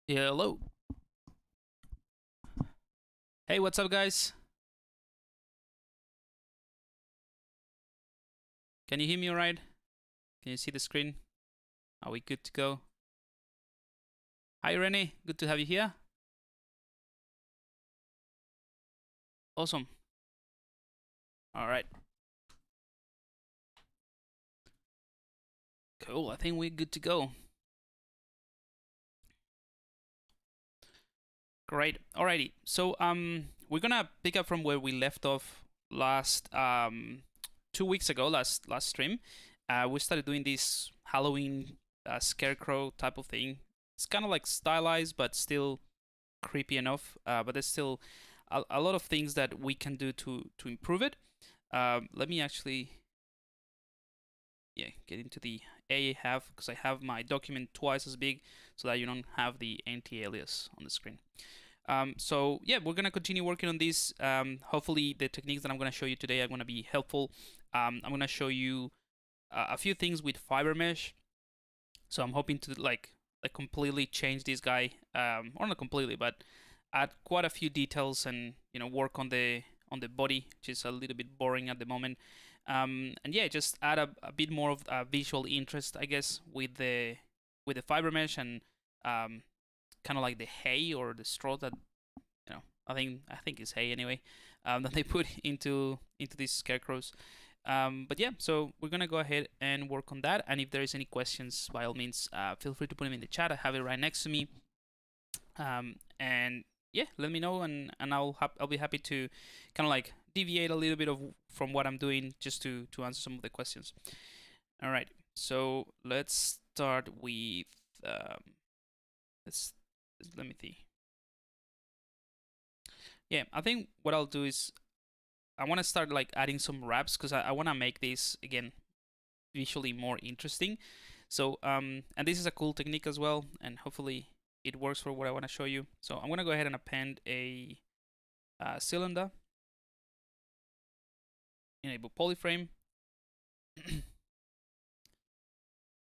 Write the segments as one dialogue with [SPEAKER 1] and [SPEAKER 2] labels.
[SPEAKER 1] Hello. Hey, what's up, guys? Can you hear me all right? Can you see the screen? Are we good to go? Hi, Renee. Good to have you here. Awesome. All right. Cool. I think we're good to go. Great. Alrighty. So we're gonna pick up from where we left off last 2 weeks ago. Last stream, we started doing this Halloween scarecrow type of thing. It's kind of like stylized, but still creepy enough. But there's still a lot of things that we can do to improve it. Let me actually, get into the A I have, because I have my document twice as big so that you don't have the anti-alias on the screen. So yeah, we're gonna continue working on this. Hopefully the techniques that I'm gonna show you today are gonna be helpful. I'm gonna show you a few things with fiber mesh. So I'm hoping to like completely change this guy, or not completely, but add quite a few details and work on the body, which is a little bit boring at the moment. And yeah, just add a bit more of visual interest, I guess, with the fiber mesh and kind of like the hay or the straw that I think is hay anyway, that they put into these scarecrows. But yeah, so we're gonna go ahead and work on that. And if there is any questions, by all means, feel free to put them in the chat. I have it right next to me. And yeah, let me know, and I'll be happy to kind of like deviate a little bit from what I'm doing just to answer some of the questions. All right, so let's start with let me see. Yeah, I think what I'll do is I want to start like adding some wraps because I want to make this again visually more interesting. So and this is a cool technique as well, and hopefully it works for what I want to show you. So I'm gonna go ahead and append a cylinder, enable polyframe,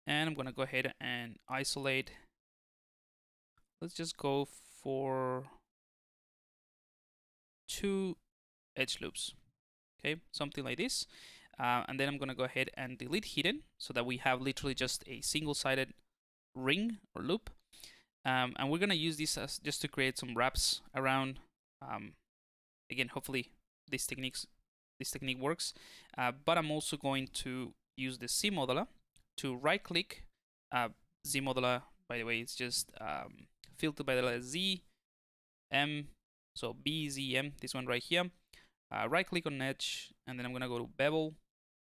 [SPEAKER 1] and I'm gonna go ahead and isolate. Let's just go for 2 edge loops. Okay, something like this. And then I'm gonna go ahead and delete hidden so that we have literally just a single-sided ring or loop. And we're gonna use this as just to create some wraps around. Again, hopefully this technique works. But I'm also going to use the Z modeler to right-click. Z modeler, by the way, it's just filtered by the letter Z, M, so BZM, this one right here. Right click on edge, and then I'm gonna go to bevel,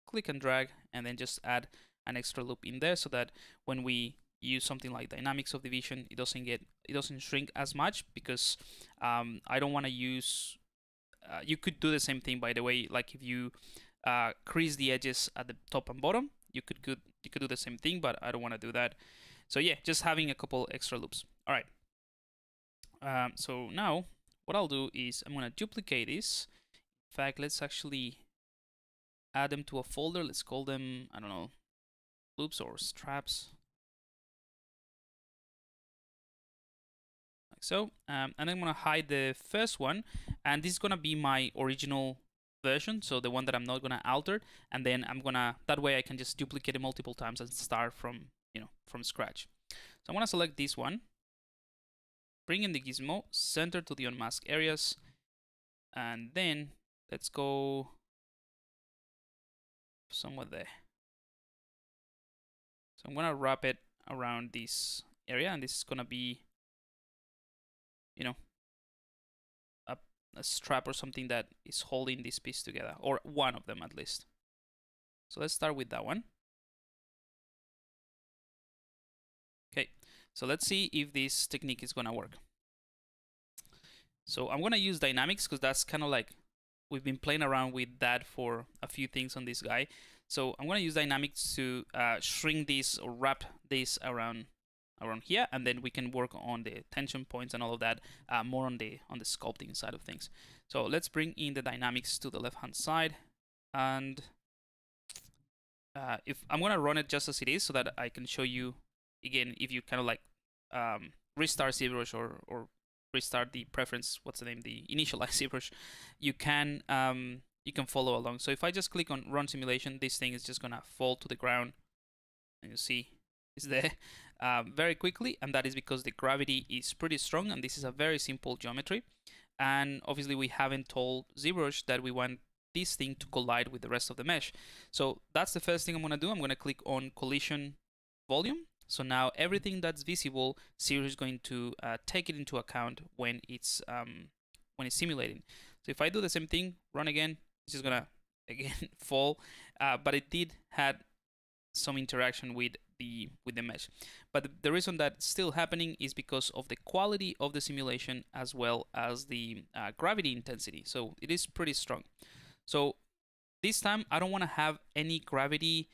[SPEAKER 1] click and drag, and then just add an extra loop in there so that when we use something like dynamics of division, it doesn't shrink as much, because I don't want to use. You could do the same thing, by the way, like if you crease the edges at the top and bottom, you could do the same thing, but I don't want to do that. So yeah, just having a couple extra loops. All right. So now what I'll do is I'm gonna duplicate this. In fact, let's actually add them to a folder. Let's call them, I don't know, loops or straps. Like so. And then I'm gonna hide the first one, and this is gonna be my original version, so the one that I'm not gonna alter. And then that way I can just duplicate it multiple times and start from scratch. So I'm gonna select this one, bring in the gizmo, center to the unmasked areas, and then let's go somewhere there. So I'm gonna wrap it around this area, and this is gonna be, a strap or something that is holding this piece together, or one of them at least. So let's start with that one. Okay, so let's see if this technique is gonna work. So I'm gonna use dynamics because that's kind of like we've been playing around with that for a few things on this guy. So I'm gonna use dynamics to shrink this or wrap this around here, and then we can work on the tension points and all of that more on the sculpting side of things. So let's bring in the dynamics to the left hand side, and if I'm gonna run it just as it is so that I can show you again if you kind of like restart ZBrush or restart the preference, what's the name, the initialize ZBrush, you can follow along. So if I just click on run simulation, this thing is just gonna fall to the ground, and you see it's there very quickly, and that is because the gravity is pretty strong, and this is a very simple geometry. And obviously we haven't told ZBrush that we want this thing to collide with the rest of the mesh. So that's the first thing I'm gonna do. I'm gonna click on collision volume. So now everything that's visible, ZBrush is going to take it into account when it's simulating. So if I do the same thing, run again, it's just gonna again fall, but it did had some interaction with the mesh. But the reason that's still happening is because of the quality of the simulation as well as the gravity intensity. So it is pretty strong. So this time I don't want to have any gravity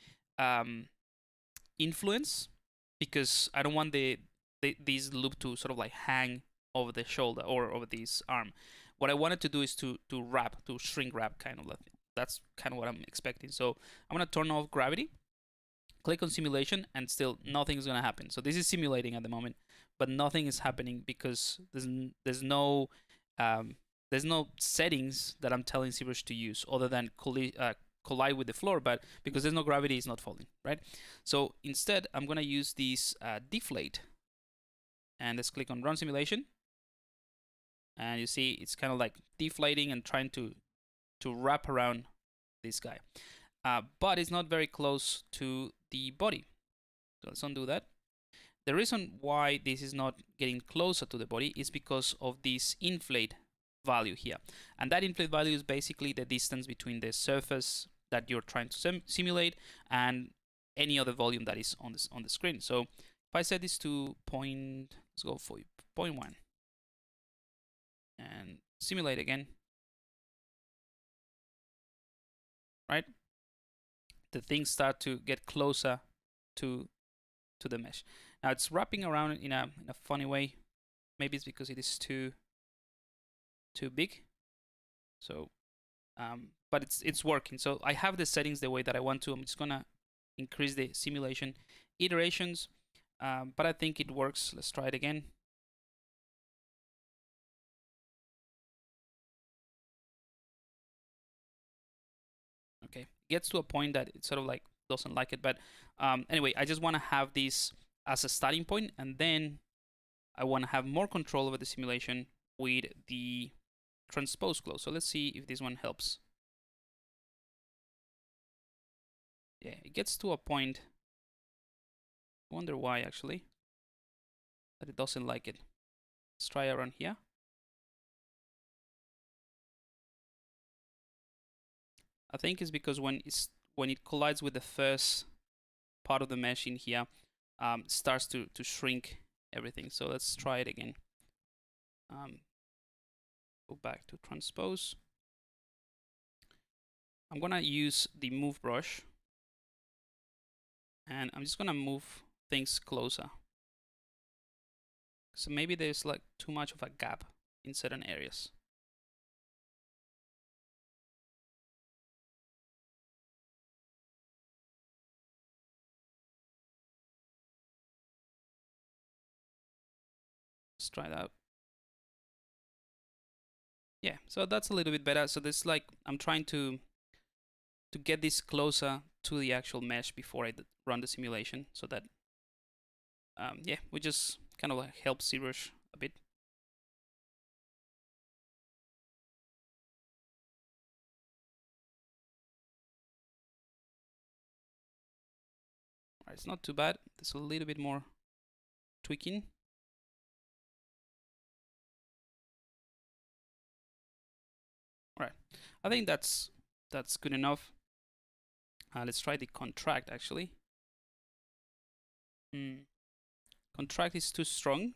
[SPEAKER 1] influence, because I don't want this loop to sort of like hang over the shoulder or over this arm. What I wanted to do is to shrink wrap kind of. That's kind of what I'm expecting. So I'm gonna turn off gravity, click on simulation, and still nothing's gonna happen. So this is simulating at the moment, but nothing is happening because there's no settings that I'm telling ZBrush to use other than collide with the floor, but because there's no gravity, it's not falling, right? So instead, I'm gonna use this deflate, and let's click on run simulation, and you see it's kind of like deflating and trying to wrap around this guy, but it's not very close to the body. So let's undo that. The reason why this is not getting closer to the body is because of this inflate value here, and that inflate value is basically the distance between the surface that you're trying to simulate and any other volume that is on the screen. So if I set this to let's go for 0.1 and simulate again, right? The things start to get closer to the mesh. Now it's wrapping around in a funny way. Maybe it's because it is too big. So but it's working. So I have the settings the way that I want to. I'm just gonna increase the simulation iterations, but I think it works. Let's try it again. Okay, it gets to a point that it sort of like doesn't like it, but anyway, I just want to have this as a starting point, and then I want to have more control over the simulation with the transpose close. So let's see if this one helps. Yeah, it gets to a point. I wonder why actually, that it doesn't like it. Let's try around here. I think it's because when it collides with the first part of the mesh in here, it starts to shrink everything. So let's try it again. Go back to transpose. I'm gonna use the move brush, and I'm just gonna move things closer. So maybe there's like too much of a gap in certain areas. Let's try that out. Yeah, so that's a little bit better. So this, like, I'm trying to get this closer to the actual mesh before I run the simulation, so that yeah, we just kind of like help ZBrush a bit. All right, it's not too bad. There's a little bit more tweaking. All right, I think that's good enough. Let's try the contract actually. Contract is too strong,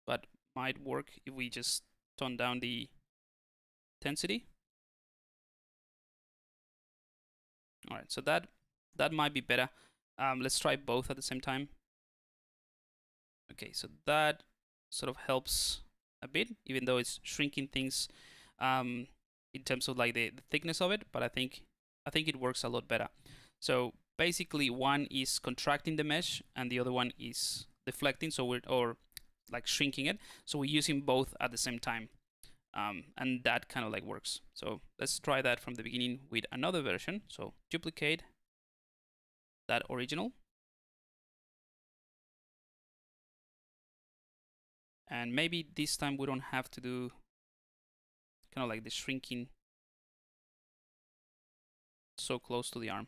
[SPEAKER 1] but might work if we just tone down the intensity. All right, so that might be better. Let's try both at the same time. Okay, so that sort of helps a bit, even though it's shrinking things in terms of like the thickness of it, but I think it works a lot better. So basically, one is contracting the mesh and the other one is deflecting. So like shrinking it. So we're using both at the same time. And that kind of like works. So let's try that from the beginning with another version. So duplicate that original. And maybe this time we don't have to do kind of like the shrinking so close to the arm.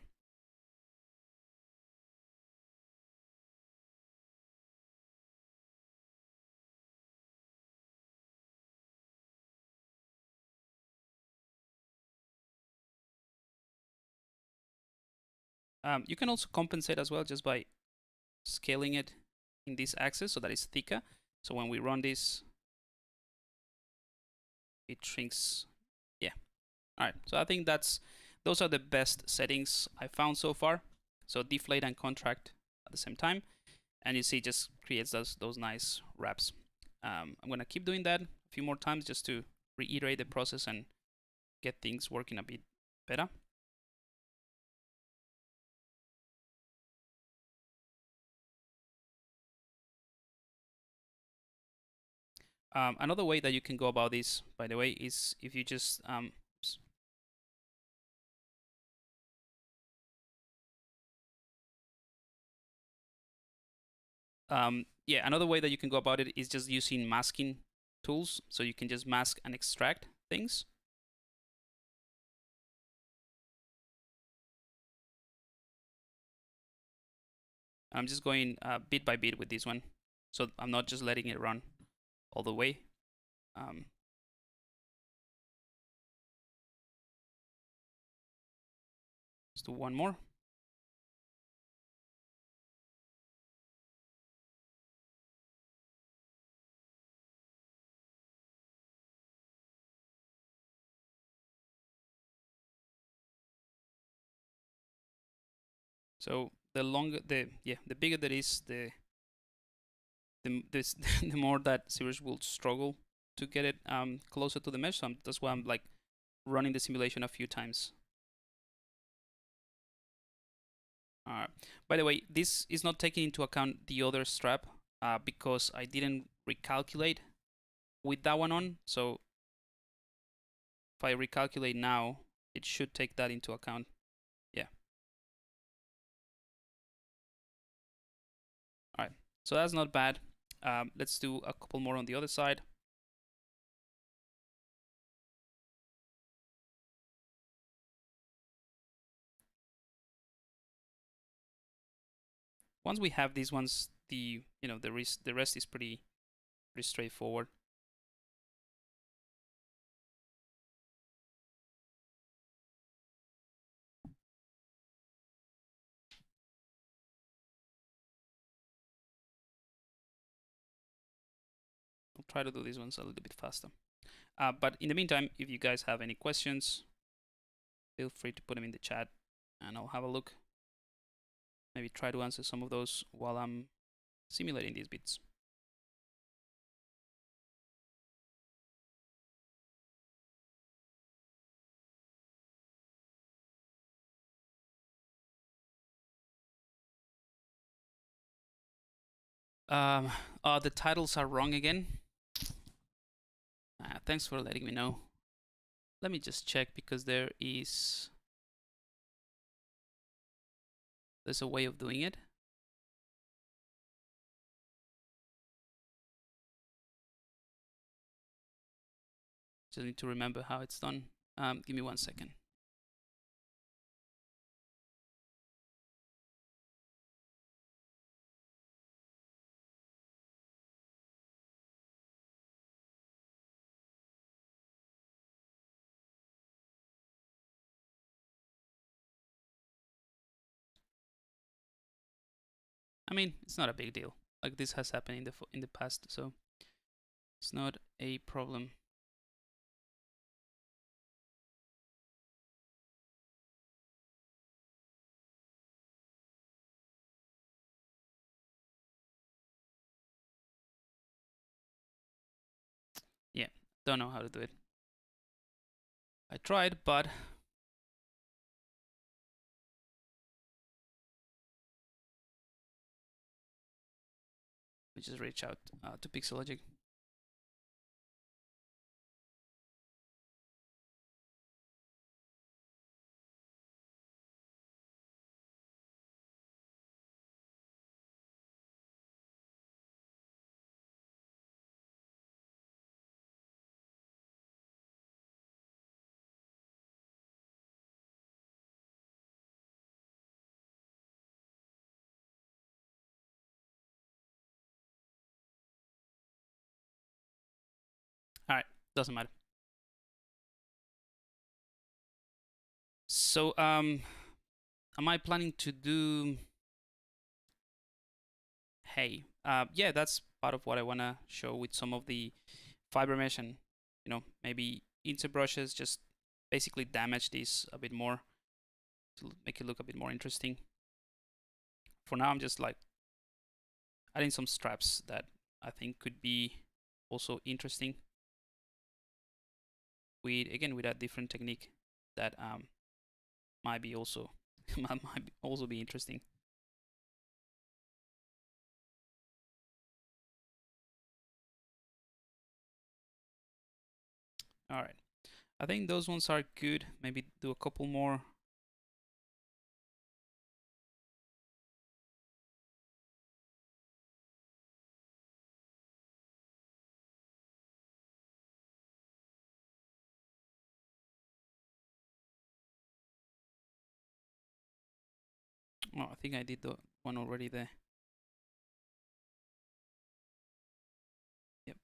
[SPEAKER 1] You can also compensate as well just by scaling it in this axis so that it's thicker. So when we run this, it shrinks. Yeah. All right. So I think those are the best settings I found so far. So deflate and contract at the same time, and you see it just creates those nice wraps. I'm gonna keep doing that a few more times just to reiterate the process and get things working a bit better. Another way that you can go about this, by the way, is if you just yeah, another way that you can go about it is just using masking tools. So you can just mask and extract things. I'm just going bit by bit with this one, so I'm not just letting it run all the way. Let's do one more. So the longer the bigger that is, the the more that ZBrush will struggle to get it closer to the mesh. So that's why I'm like running the simulation a few times. By the way, this is not taking into account the other strap because I didn't recalculate with that one on. So if I recalculate now, it should take that into account. Yeah. All right. So that's not bad. Let's do a couple more on the other side. Once we have these ones, the rest is pretty straightforward. I'll try to do these ones a little bit faster. But in the meantime, if you guys have any questions, feel free to put them in the chat and I'll have a look. Maybe try to answer some of those while I'm simulating these bits. The titles are wrong again. Thanks for letting me know. Let me just check because there's a way of doing it. Just need to remember how it's done. Give me 1 second. I mean, it's not a big deal. Like this has happened in the past, so it's not a problem. Yeah, don't know how to do it. I tried, but me just reach out to Pixelogic. All right, doesn't matter. So, am I planning to do? Hey, yeah, that's part of what I wanna show with some of the fiber mesh and, you know, maybe into brushes, just basically damage this a bit more to make it look a bit more interesting. For now, I'm just like adding some straps that I think could be also interesting with, again, with a different technique that might be also might also be interesting. All right, I think those ones are good. Maybe do a couple more. Oh, I think I did the one already there. Yep.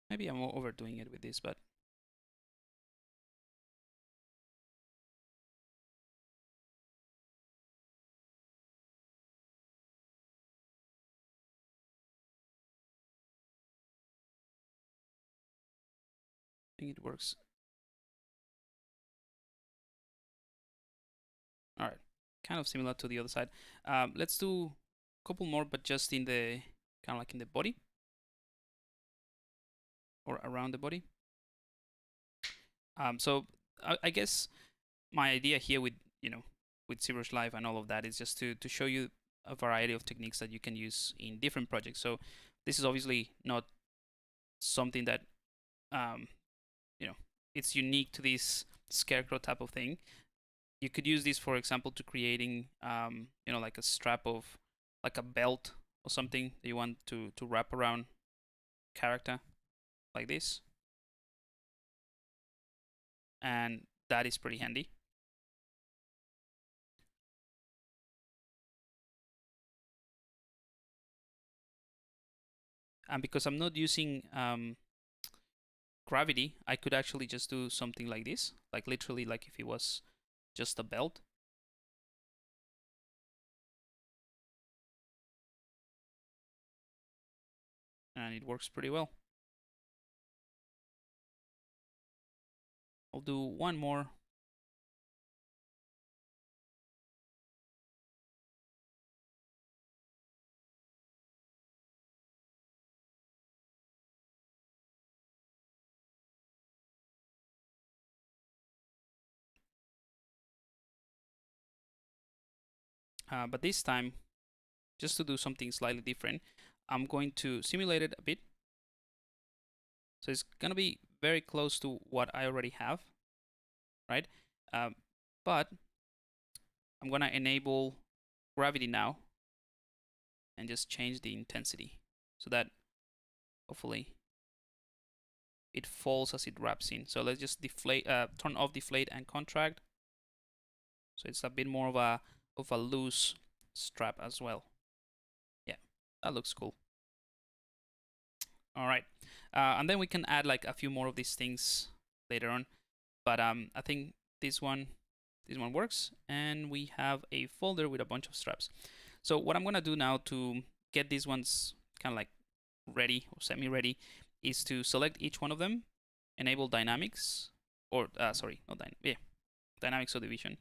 [SPEAKER 1] Maybe I'm overdoing it with this, but I think it works. All right, kind of similar to the other side. Let's do a couple more, but just in the kind of like in the body or around the body. So I guess my idea here with, you know, with ZBrush Live and all of that is just to show you a variety of techniques that you can use in different projects. So this is obviously not something that you know, it's unique to this scarecrow type of thing. You could use this, for example, to creating you know, like a strap of like a belt or something that you want to wrap around character like this, and that is pretty handy. And because I'm not using gravity, I could actually just do something like this, like literally like if it was just a belt. And it works pretty well. I'll do one more. But this time, just to do something slightly different, I'm going to simulate it a bit. So it's going to be very close to what I already have, right? But I'm going to enable gravity now and just change the intensity so that hopefully it falls as it wraps in. So let's just deflate, turn off deflate and contract. So it's a bit more of a loose strap as well. Yeah, that looks cool. All right, and then we can add like a few more of these things later on. But I think this one works, and we have a folder with a bunch of straps. So what I'm gonna do now to get these ones kind of like ready or semi-ready is to select each one of them, enable dynamics, or sorry, not dynamics subdivision,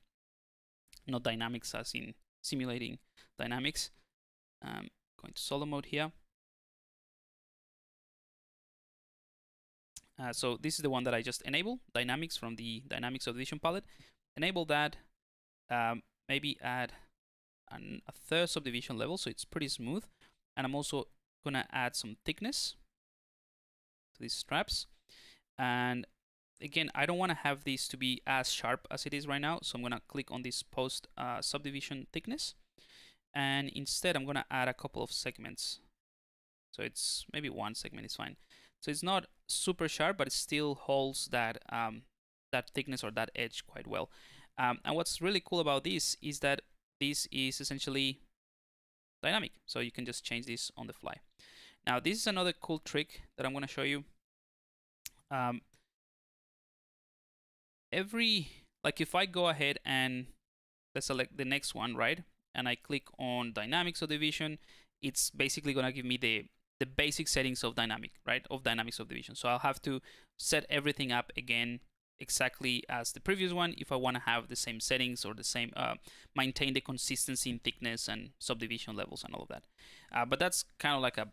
[SPEAKER 1] not dynamics as in simulating dynamics. Going to solo mode here. So this is the one that I just enabled, dynamics from the dynamics subdivision palette. Enable that, maybe add a third subdivision level so it's pretty smooth. And I'm also gonna add some thickness to these straps. And again, I don't want to have this to be as sharp as it is right now, so I'm gonna click on this post subdivision thickness, and instead I'm gonna add a couple of segments. So it's maybe one segment is fine. So it's not super sharp, but it still holds that that thickness or that edge quite well. And what's really cool about this is that this is essentially dynamic, so you can just change this on the fly. Now this is another cool trick that I'm going to show you. Like if I go ahead and let's select the next one, right, and I click on dynamic subdivision, it's basically going to give me the basic settings of dynamic, right, of dynamic subdivision. So I'll have to set everything up again exactly as the previous one if I want to have the same settings or the same maintain the consistency in thickness and subdivision levels and all of that. But that's kind of like a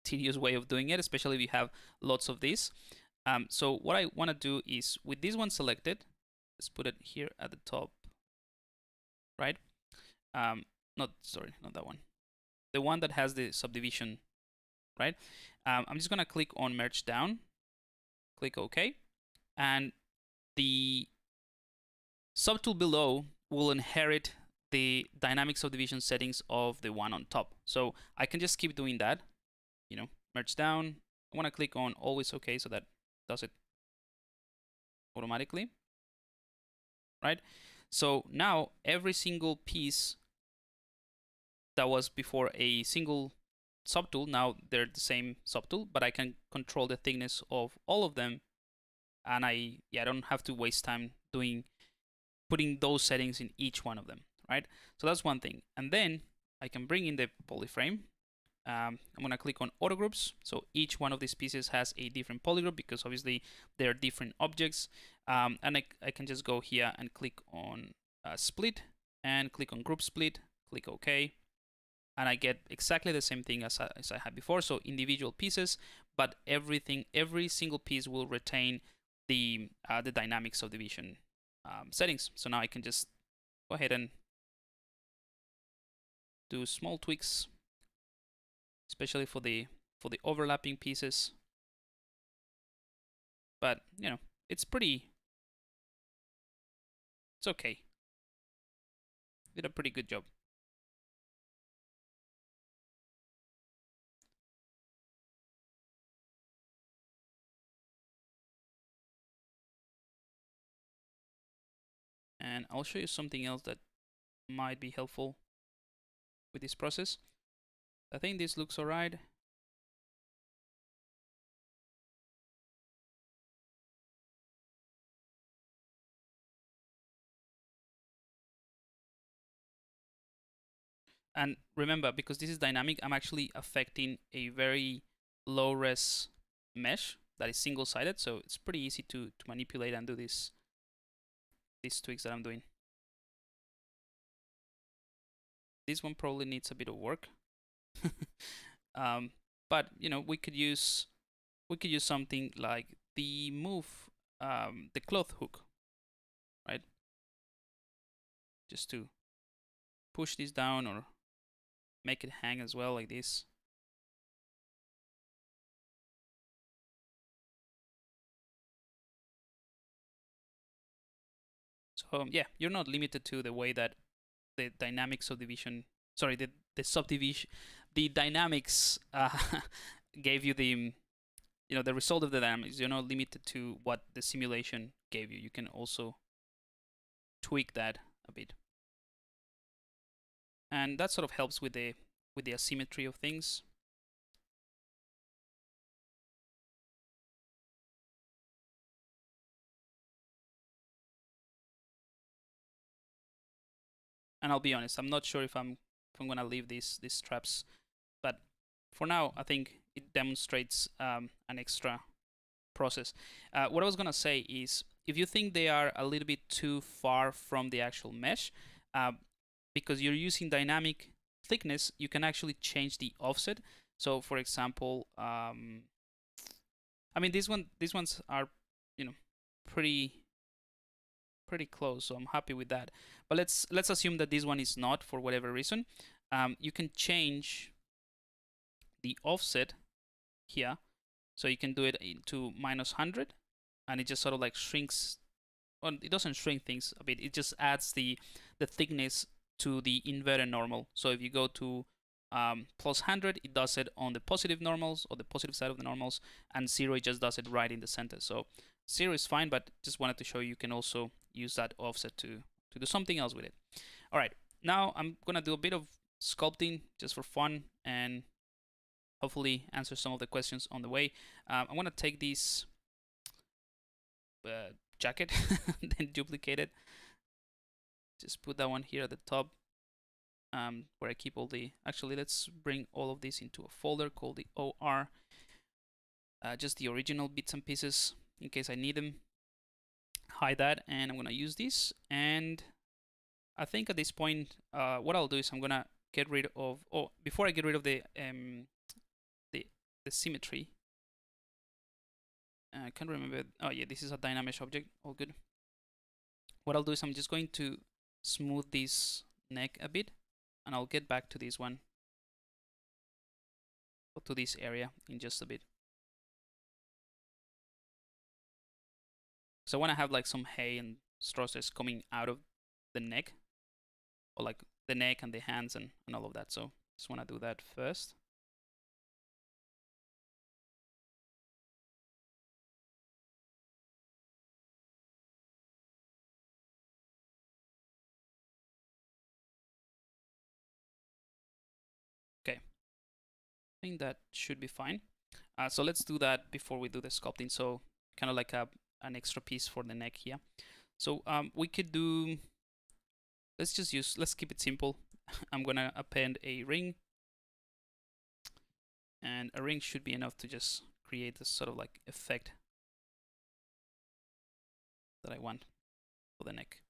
[SPEAKER 1] tedious way of doing it, especially if you have lots of these. So what I want to do is, with this one selected, let's put it here at the top, right? Not that one. The one that has the subdivision, right? I'm just gonna click on merge down, click OK, and the subtool below will inherit the dynamic subdivision settings of the one on top. So I can just keep doing that, you know, merge down. I want to click on always OK so that does it automatically, right? So now every single piece that was before a single subtool, now they're the same subtool, but I can control the thickness of all of them, and I don't have to waste time putting those settings in each one of them, right? So that's one thing. And then I can bring in the polyframe. I'm gonna click on auto groups. So each one of these pieces has a different polygroup because obviously they're different objects. And I can just go here and click on split and click on group split, click OK. And I get exactly the same thing as I had before. So individual pieces, but every single piece will retain the dynamic subdivision settings. So now I can just go ahead and do small tweaks, especially for the overlapping pieces. But you know, it's okay. Did a pretty good job. And I'll show you something else that might be helpful with this process. I think this looks alright. And remember, because this is dynamic, I'm actually affecting a very low res mesh that is single sided, so it's pretty easy to manipulate and do these tweaks that I'm doing. This one probably needs a bit of work. But you know, we could use something like the the cloth hook, right? Just to push this down or make it hang as well, like this. So yeah, you're not limited to the way that the dynamic subdivision, sorry, the subdivision, the dynamics gave you the the result of the dynamics. You're not limited to what the simulation gave you. You can also tweak that a bit, and that sort of helps with the asymmetry of things. And I'll be honest, I'm not sure if I'm gonna leave these straps, but for now, I think it demonstrates an extra process. What I was gonna say is, if you think they are a little bit too far from the actual mesh, because you're using dynamic thickness, you can actually change the offset. So, for example, I mean, these ones are, you know, pretty close, so I'm happy with that. But let's assume that this one is not for whatever reason. You can change the offset here, so you can do it to -100, and it just sort of like shrinks. Well, it doesn't shrink things a bit. It just adds the thickness to the inverted normal. So if you go to +100, it does it on the positive normals or the positive side of the normals, and 0 it just does it right in the center. So 0 is fine, but just wanted to show you can also use that offset to do something else with it. All right, now I'm gonna do a bit of sculpting just for fun and hopefully answer some of the questions on the way. I'm gonna take this jacket then duplicate it. Just put that one here at the top, where I keep all the. Actually, let's bring all of this into a folder called the OR. Just the original bits and pieces in case I need them. Hide that, and I'm gonna use this. And I think at this point, what I'll do is I'm gonna get rid of. Oh, before I get rid of the symmetry. I can't remember. Oh yeah, this is a dynamic object. All good. What I'll do is I'm just going to smooth this neck a bit, and I'll get back to this one, or to this area in just a bit. So I want to have like some hay and straws that's coming out of the neck, or like the neck and the hands and all of that. So just want to do that first. Okay, I think that should be fine. So let's do that before we do the sculpting. So kind of like an extra piece for the neck here. So we could do, let's keep it simple. I'm gonna append a ring, and a ring should be enough to just create this sort of like effect that I want for the neck.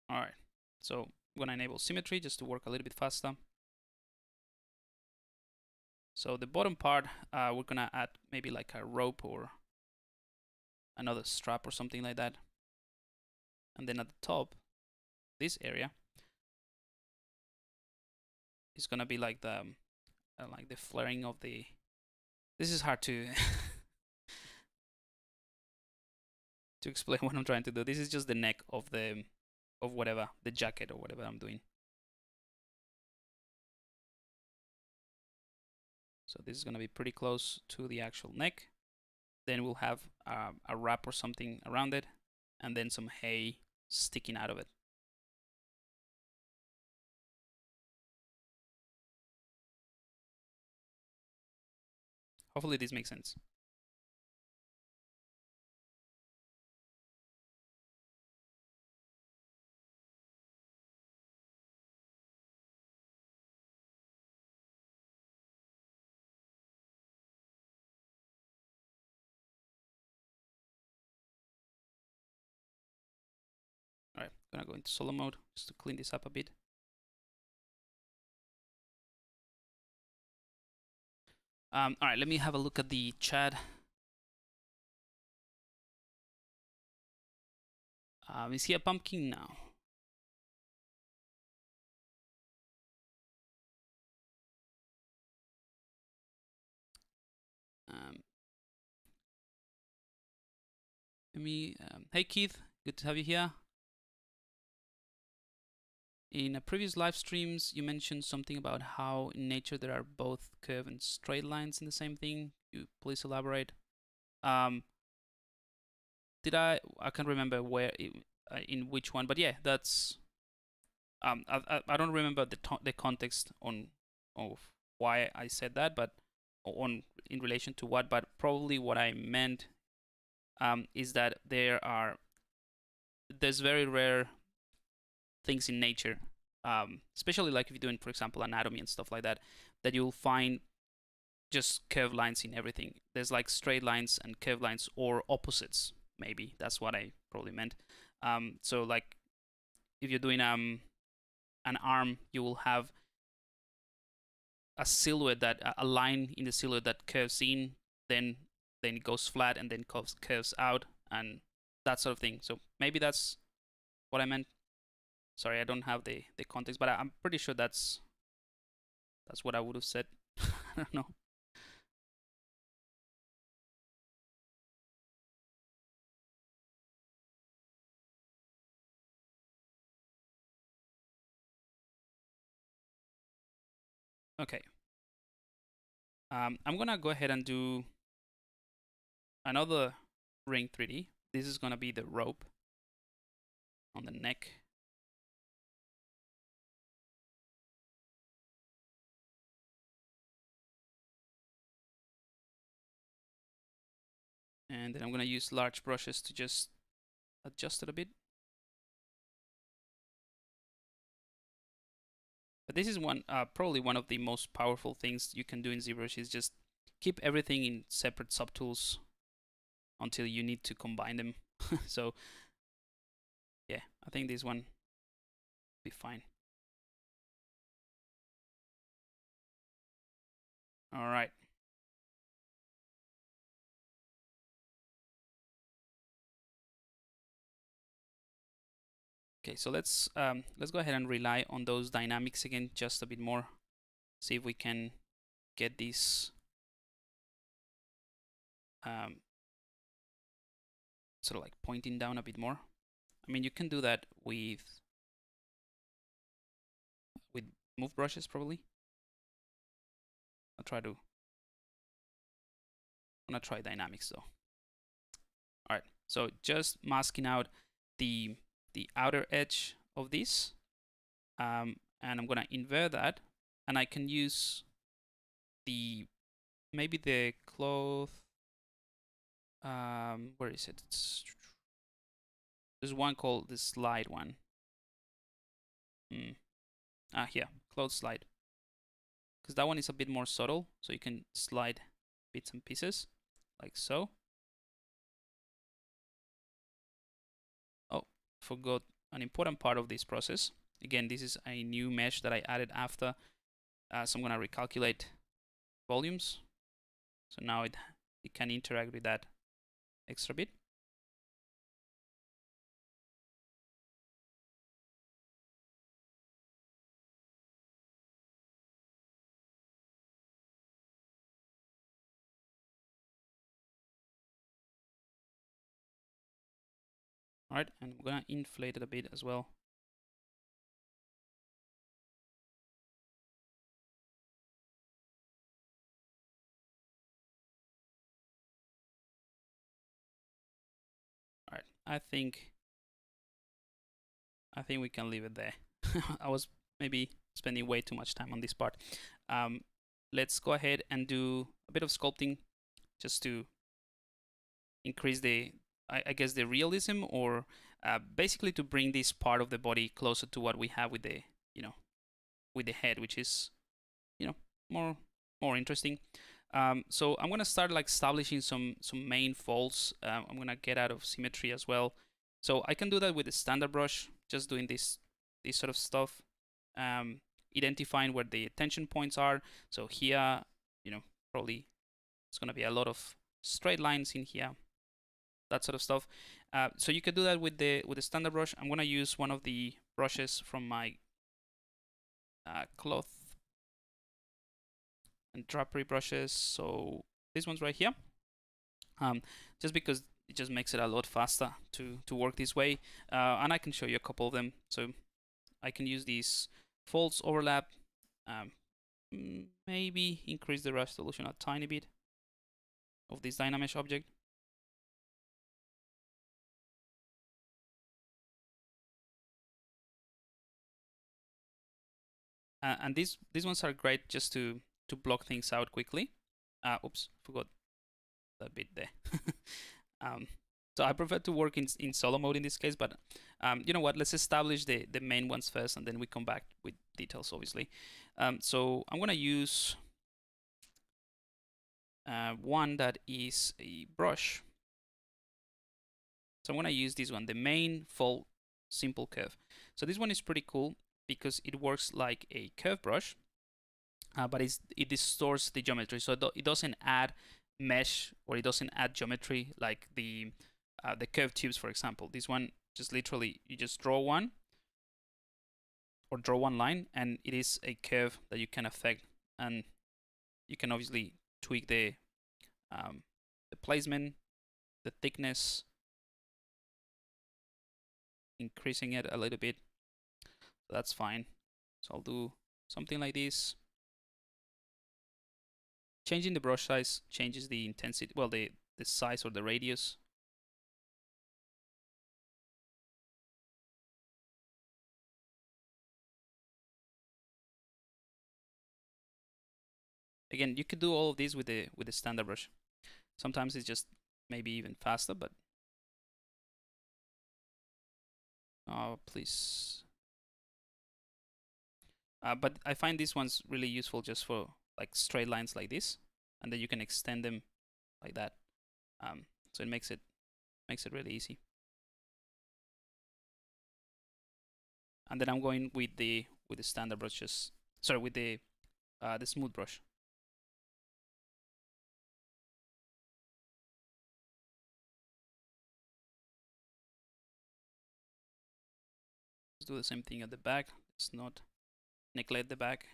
[SPEAKER 1] All right, so I'm gonna enable symmetry just to work a little bit faster. So the bottom part, we're gonna add maybe like a rope or another strap or something like that. And then at the top, this area is gonna be like the flaring of the. This is hard to to explain what I'm trying to do. This is just the neck of the whatever, the jacket or whatever I'm doing. So this is gonna be pretty close to the actual neck. Then we'll have a wrap or something around it, and then some hay sticking out of it. Hopefully this makes sense. All right, I'm gonna go into solo mode just to clean this up a bit. All right, let me have a look at the chat. Is he a pumpkin now? Hey Keith, good to have you here. In a previous live streams, you mentioned something about how in nature there are both curve and straight lines in the same thing. You please elaborate. Did I can't remember where in which one, but yeah, that's I don't remember the context on of why I said that, but on in relation to what, but probably what I meant is that there's very rare things in nature, especially like if you're doing, for example, anatomy and stuff like that, that you'll find just curved lines in everything. There's like straight lines and curved lines, or opposites. Maybe that's what I probably meant. So like if you're doing an arm, you will have a silhouette that a line in the silhouette that curves in, then it goes flat and then curves out and that sort of thing. So maybe that's what I meant. Sorry, I don't have the context, but I'm pretty sure that's what I would have said. I don't know. Okay. I'm gonna go ahead and do another ring 3D. This is gonna be the rope on the neck. And then I'm gonna use large brushes to just adjust it a bit. But this is probably one of the most powerful things you can do in ZBrush is just keep everything in separate subtools until you need to combine them. So yeah, I think this one will be fine. All right. Okay, so let's go ahead and rely on those dynamics again just a bit more. See if we can get these sort of like pointing down a bit more. I mean, you can do that with move brushes probably. I'm gonna try dynamics though. All right, so just masking out the outer edge of this, and I'm gonna invert that, and I can use maybe the cloth. Where is it? There's one called the slide one. Here, cloth slide. Because that one is a bit more subtle, so you can slide bits and pieces, like so. Oh, forgot an important part of this process. Again, this is a new mesh that I added after, so I'm gonna recalculate volumes. So now it can interact with that extra bit. All right, and I'm gonna inflate it a bit as well. All right, I think we can leave it there. I was maybe spending way too much time on this part. Let's go ahead and do a bit of sculpting just to increase I guess the realism, or basically to bring this part of the body closer to what we have with the with the head, which is more interesting. So I'm gonna start like establishing some main folds. I'm gonna get out of symmetry as well. So I can do that with the standard brush, just doing this sort of stuff, identifying where the tension points are. So here, probably it's gonna be a lot of straight lines in here, that sort of stuff. So you can do that with the standard brush. I'm gonna use one of the brushes from my cloth and drapery brushes. So this one's right here. Just because it just makes it a lot faster to work this way, and I can show you a couple of them. So I can use these folds overlap, maybe increase the resolution a tiny bit of this Dynamesh object. And these ones are great just to block things out quickly. Oops, forgot that bit there. So I prefer to work in solo mode in this case, but you know what? Let's establish the main ones first, and then we come back with details, obviously. So I'm gonna use one that is a brush. So I'm gonna use this one, the main fold simple curve. So this one is pretty cool because it works like a curve brush, but it distorts the geometry, so it doesn't add mesh, or it doesn't add geometry like the curved tubes, for example. This one just literally you just draw one, or draw one line, and it is a curve that you can affect, and you can obviously tweak the placement, the thickness, increasing it a little bit. That's fine. So I'll do something like this. Changing the brush size changes the intensity, well, the size or the radius. Again, you could do all of this with the standard brush. Sometimes it's just maybe even faster, but oh, please. But I find these ones really useful just for like straight lines like this, and then you can extend them like that. So it makes it really easy. And then I'm going with the standard brushes. Sorry, with the smooth brush. Let's do the same thing at the back. Let's not neglect the back.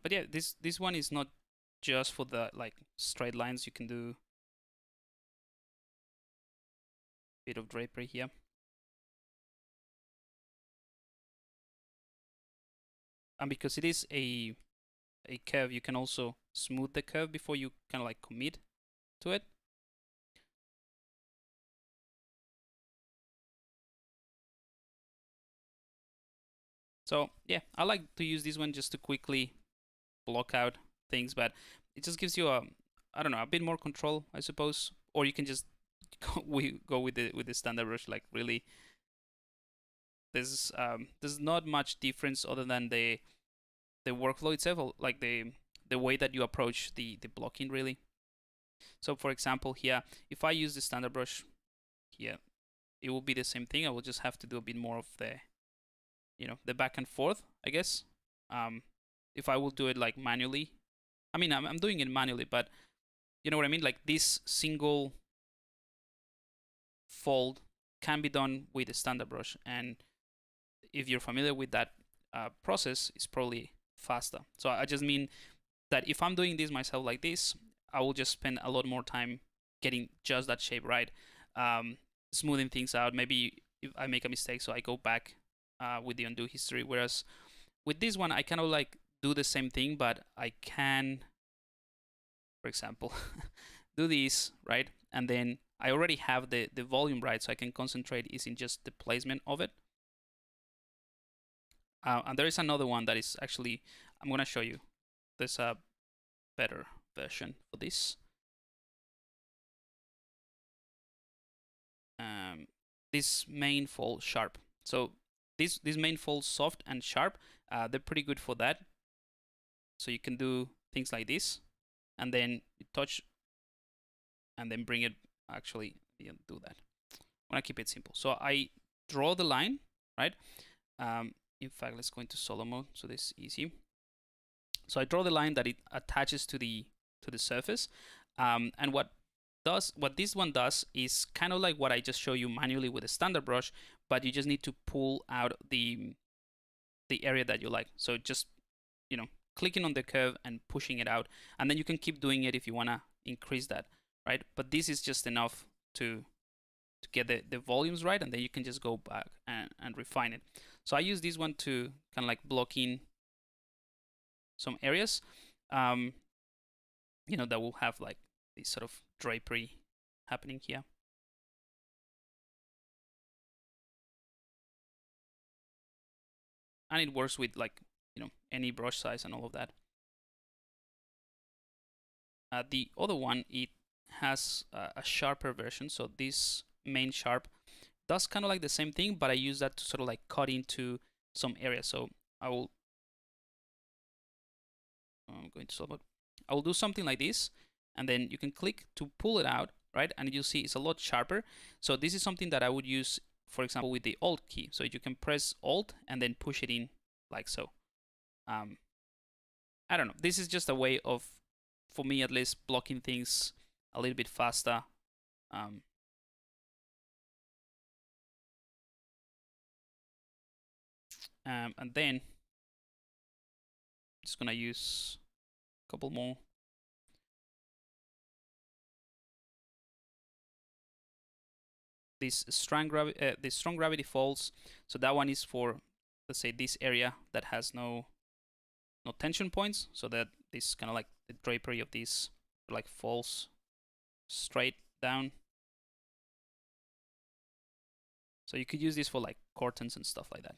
[SPEAKER 1] But yeah, this one is not just for the like straight lines. You can do a bit of drapery here. And because it is a curve, you can also smooth the curve before you kind of like commit to it. So yeah, I like to use this one just to quickly block out things, but it just gives you I don't know, a bit more control, I suppose. Or you can just go with the standard brush. Like really, there's not much difference other than the workflow itself, like the way that you approach the blocking really. So for example here, if I use the standard brush here, it will be the same thing. I will just have to do a bit more of the, you know, the back and forth, I guess. If I will do it like manually, I mean, I'm doing it manually, but you know what I mean? Like this single fold can be done with a standard brush, and if you're familiar with that process, it's probably faster. So I just mean that if I'm doing this myself like this, I will just spend a lot more time getting just that shape right, smoothing things out. Maybe if I make a mistake, so I go back with the undo history. Whereas with this one, I kind of like do the same thing, but I can, for example, do this, right? And then I already have the volume right, so I can concentrate is in just the placement of it. And there is another one that is actually, I'm going to show you. There's a better version for this. This main fold sharp. So these main folds soft and sharp, they're pretty good for that. So you can do things like this, and then you touch, and then bring it. Actually, you do that. I'm gonna keep it simple. So I draw the line, right? In fact, let's go into solo mode, so this is easy. So I draw the line that it attaches to the surface, and what this one does is kind of like what I just showed you manually with a standard brush, but you just need to pull out the area that you like. So just, you know, clicking on the curve and pushing it out, and then you can keep doing it if you want to increase that, right? But this is just enough to get the volumes right, and then you can just go back and refine it. So I use this one to kind of like block in some areas, you know, that will have like this sort of drapery happening here. And it works with, like, you know, any brush size and all of that. The other one, it has a sharper version. So this main sharp does kind of like the same thing, but I use that to sort of like cut into some areas. So I will I'm going to solve it. I will do something like this, and then you can click to pull it out, right? And you'll see it's a lot sharper. So this is something that I would use, for example, with the Alt key. So you can press Alt and then push it in like so. I don't know. This is just a way of, for me at least, blocking things a little bit faster. And then just gonna use a couple more. This strong gravity falls. So that one is for, let's say, this area that has no tension points, so that this kind of like the drapery of this like falls straight down. So you could use this for like curtains and stuff like that.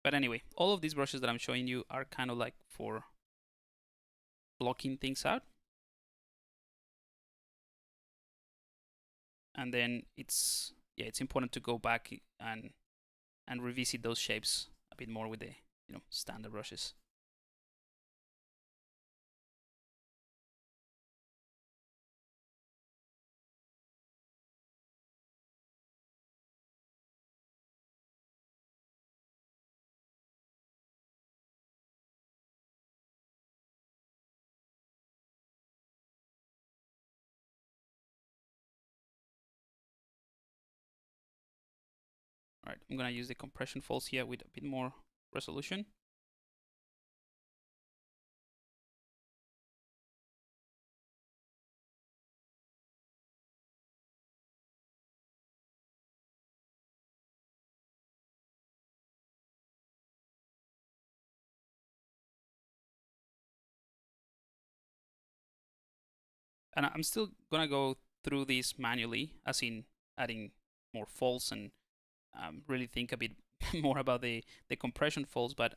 [SPEAKER 1] But anyway, all of these brushes that I'm showing you are kind of like for blocking things out. And then it's important to go back and revisit those shapes a bit more with the standard brushes. All right, I'm gonna use the compression folds here with a bit more resolution. And I'm still gonna go through this manually, as in adding more folds and really think a bit more about the compression folds. But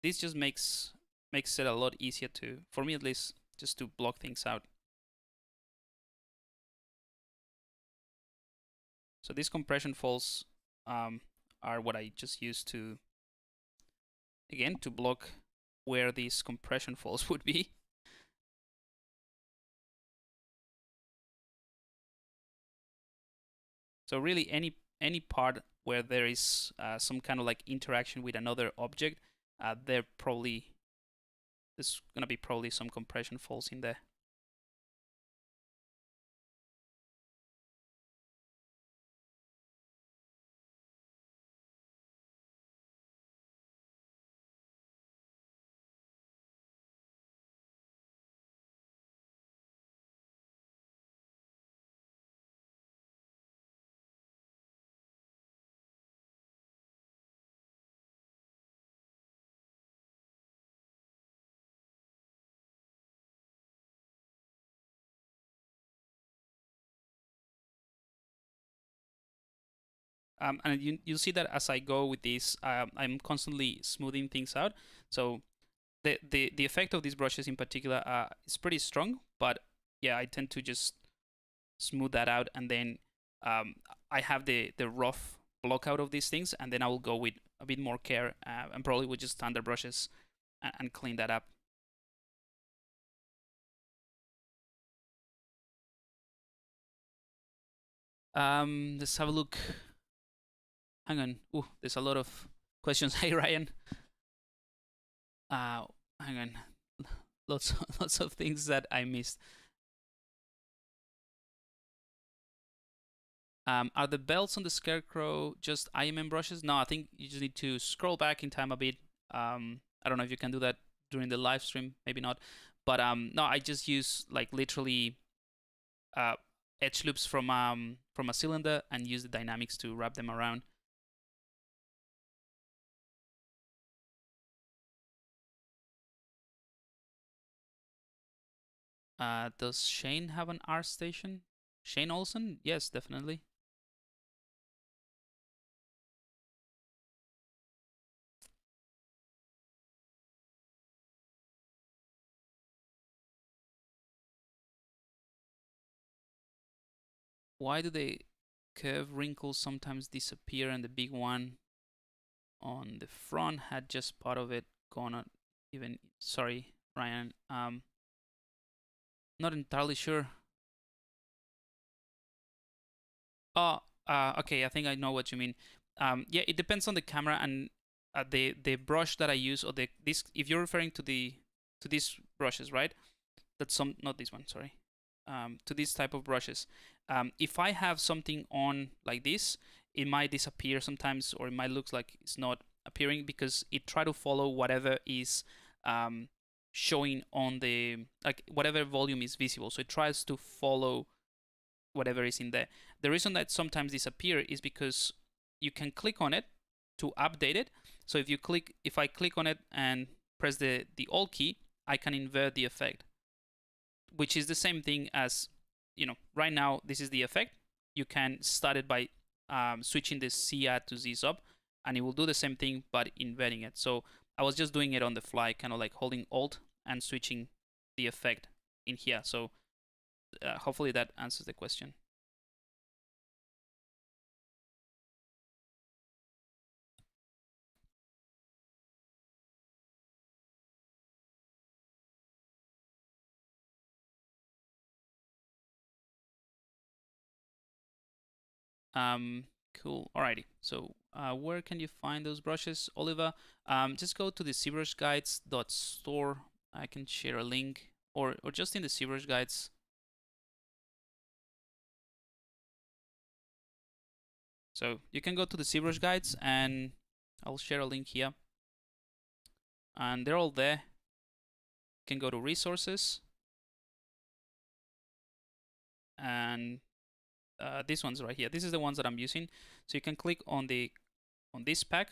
[SPEAKER 1] this just makes it a lot easier to, for me at least, just to block things out. So these compression folds are what I just use to, again, to block where these compression folds would be. So really any part where there is some kind of like interaction with another object, there's gonna be probably some compression folds in there. And you'll see that as I go with this, I'm constantly smoothing things out. So the effect of these brushes in particular is pretty strong, but yeah, I tend to just smooth that out, and then I have the rough block out of these things, and then I will go with a bit more care and probably with just standard brushes and clean that up. Let's have a look. Hang on. Ooh, there's a lot of questions. Hey, Ryan. Hang on. Lots of things that I missed. Are the belts on the Scarecrow just IMM brushes? No, I think you just need to scroll back in time a bit. I don't know if you can do that during the live stream, maybe not. But no, I just use like literally edge loops from a cylinder and use the dynamics to wrap them around. Does Shane have an art station? Shane Olsen? Yes, definitely. why do the curve wrinkles sometimes disappear and the big one on the front had just part of it gone on? Even, sorry, Ryan, not entirely sure. Oh, okay, I think I know what you mean. Yeah, it depends on the camera and the brush that I use, or the this. If you're referring to these brushes, right? That's some, not this one, sorry. To this type of brushes. If I have something on like this, it might disappear sometimes, or it might look like it's not appearing because it try to follow whatever is showing on the, like, whatever volume is visible. So it tries to follow whatever is in there. The reason that sometimes disappear is because you can click on it to update it. So if I click on it and press the Alt key, I can invert the effect, which is the same thing as, right now this is the effect. You can start it by switching the Z add to Z sub, and it will do the same thing but inverting it. So I was just doing it on the fly, kind of like holding Alt and switching the effect in here. So hopefully that answers the question. Cool. Alrighty. So where can you find those brushes, Oliver? Just go to the ZBrush guides.store. I can share a link, or just in the ZBrush guides. So you can go to the ZBrush guides, and I'll share a link here. And they're all there. You can go to resources, and these ones right here. This is the ones that I'm using. So you can click on this pack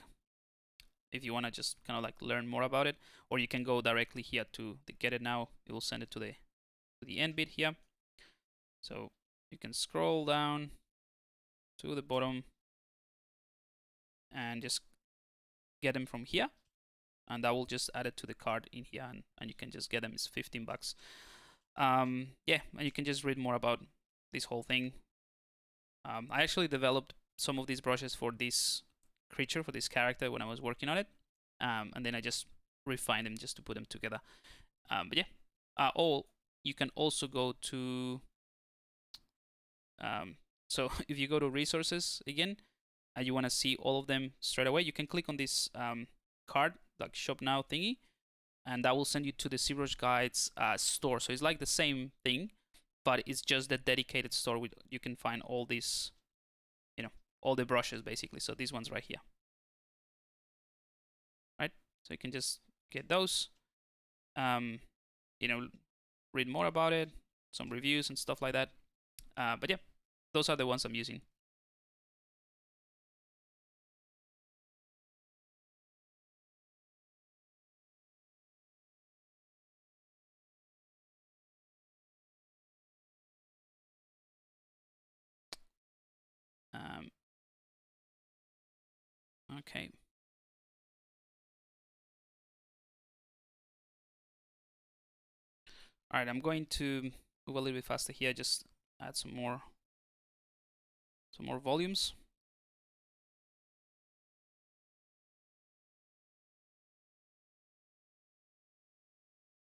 [SPEAKER 1] if you want to just kind of like learn more about it, or you can go directly here to the get it now. It will send it to the end bit here. So you can scroll down to the bottom and just get them from here, and I will just add it to the cart in here, and you can just get them. It's 15 bucks. Yeah, and you can just read more about this whole thing. I actually developed some of these brushes for this creature, for this character, when I was working on it, and then I just refined them just to put them together. But yeah, you can also go to so if you go to resources again, and you want to see all of them straight away, you can click on this card, like shop now thingy, and that will send you to the ZBrush Guides store. So it's like the same thing, but it's just a dedicated store with, you can find all these, all the brushes basically. So these ones right here, right? So you can just get those, read more about it, some reviews and stuff like that. But yeah, those are the ones I'm using. Okay. All right, I'm going to move a little bit faster here, just add some more volumes.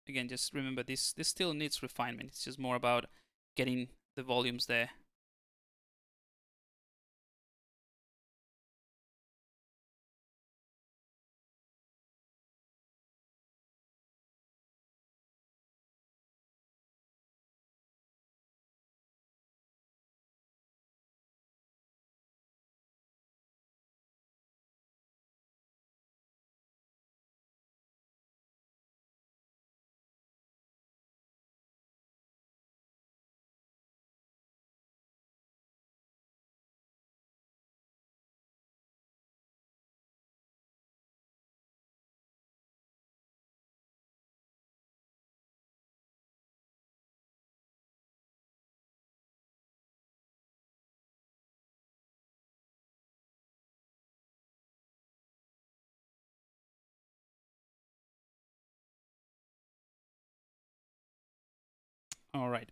[SPEAKER 1] Again, just remember this still needs refinement. It's just more about getting the volumes there. All right.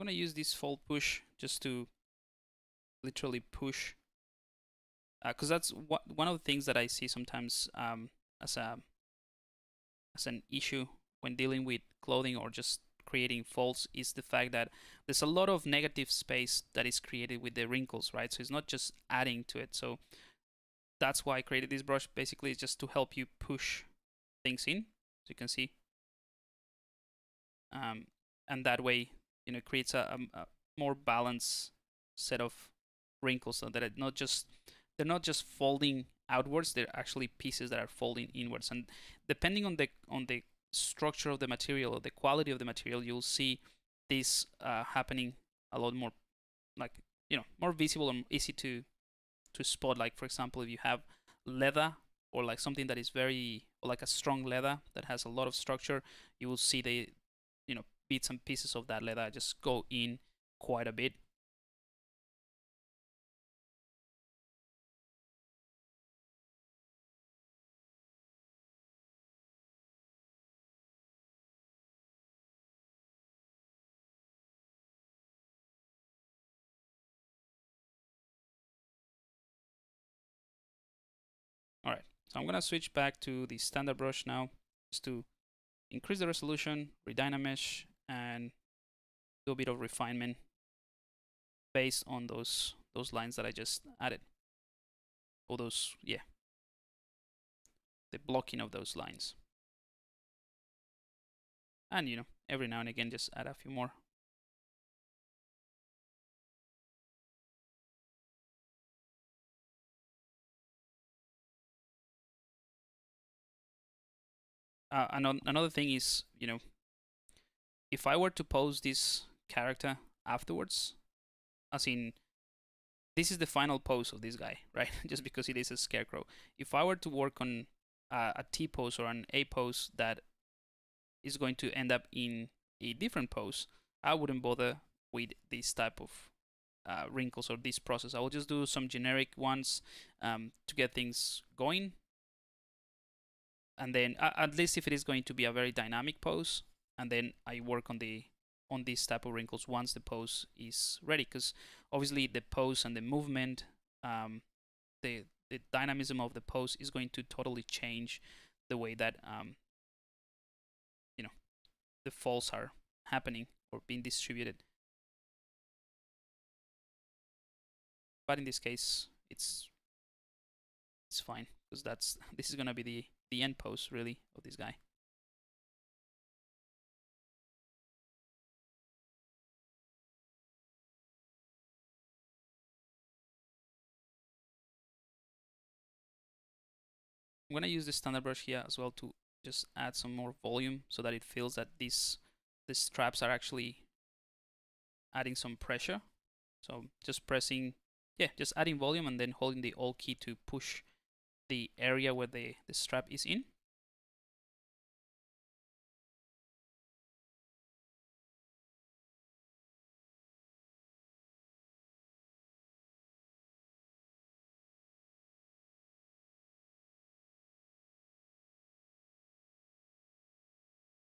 [SPEAKER 1] I'm gonna use this fold push just to literally push, because that's one of the things that I see sometimes as an issue when dealing with clothing or just creating folds, is the fact that there's a lot of negative space that is created with the wrinkles, right? So it's not just adding to it. So that's why I created this brush. Basically, it's just to help you push things in, as you can see, and that way, you know, it creates a more balanced set of wrinkles, so that they're not just folding outwards. They're actually pieces that are folding inwards. And depending on the structure of the material or the quality of the material, you'll see this happening a lot more, like, you know, more visible and easy to spot. Like, for example, if you have leather, or like something that is very, or like a strong leather that has a lot of structure, you will see the, you know, bits and pieces of that leather just go in quite a bit. All right, so I'm gonna switch back to the standard brush now, just to increase the resolution, redynamesh, and do a bit of refinement based on those lines that I just added, or those, yeah, the blocking of those lines. And, you know, every now and again, just add a few more. Another thing is, you know, if I were to pose this character afterwards, as in, this is the final pose of this guy, right? Just because it is a scarecrow. If I were to work on a T pose or an A pose that is going to end up in a different pose, I wouldn't bother with this type of wrinkles or this process. I will just do some generic ones to get things going. And then at least if it is going to be a very dynamic pose, and then I work on this type of wrinkles once the pose is ready, because obviously the pose and the movement, the dynamism of the pose is going to totally change the way that you know, the folds are happening or being distributed. But in this case, it's fine, because this is gonna be the end pose really of this guy. I'm gonna use the standard brush here as well to just add some more volume, so that it feels that these straps are actually adding some pressure. So just pressing, yeah, just adding volume and then holding the Alt key to push the area where the strap is in.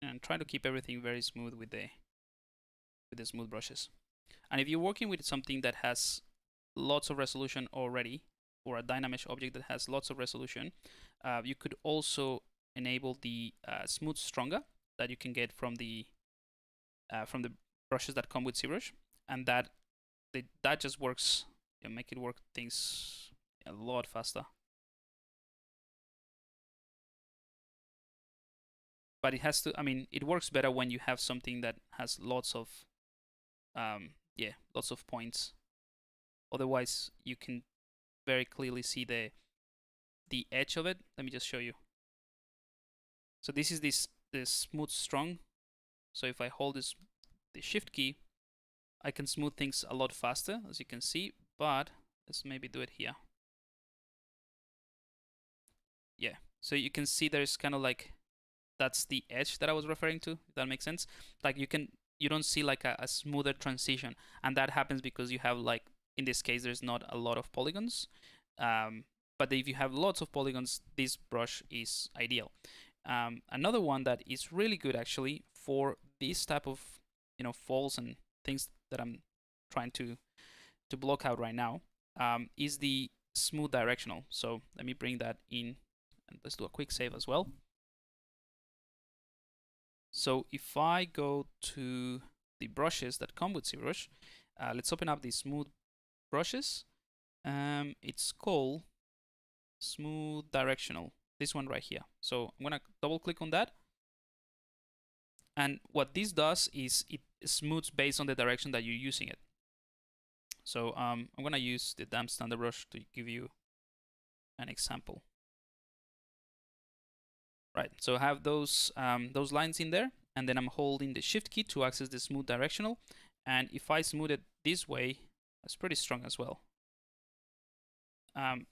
[SPEAKER 1] And try to keep everything very smooth with the smooth brushes. And if you're working with something that has lots of resolution already, or a Dynamesh object that has lots of resolution, you could also enable the smooth stronger that you can get from the brushes that come with ZBrush, and that just works, you know, make it work things a lot faster. But it has to, I mean, it works better when you have something that has lots of yeah, lots of points. Otherwise, you can very clearly see the edge of it. Let me just show you. So this is this smooth strong. So if I hold the shift key, I can smooth things a lot faster, as you can see. But let's maybe do it here. Yeah, so you can see there's kind of like, that's the edge that I was referring to, if that makes sense. Like you don't see like a smoother transition, and that happens because you have, like, in this case, there's not a lot of polygons. But if you have lots of polygons, this brush is ideal. Another one that is really good actually for this type of, you know, folds and things that I'm trying to block out right now, is the smooth directional. So let me bring that in, and let's do a quick save as well. So if I go to the brushes that come with ZBrush, let's open up the smooth brushes. It's called smooth directional, this one right here. So I'm gonna double click on that, and what this does is it smooths based on the direction that you're using it. So I'm gonna use the damn standard brush to give you an example. Right, so I have those lines in there, and then I'm holding the shift key to access the smooth directional, and if I smooth it this way, that's pretty strong as well. I'm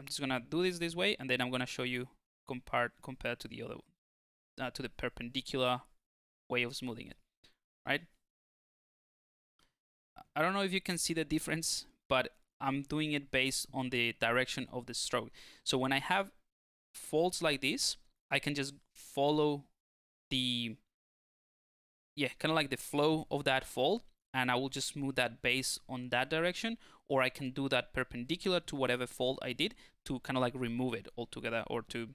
[SPEAKER 1] just gonna do this way, and then I'm gonna show you compared to the other to the perpendicular way of smoothing it, right? I don't know if you can see the difference, but I'm doing it based on the direction of the stroke. So when I have folds like this, I can just follow the, kind of like the flow of that fold, and I will just smooth that based on that direction, or I can do that perpendicular to whatever fold I did to kind of like remove it altogether, or to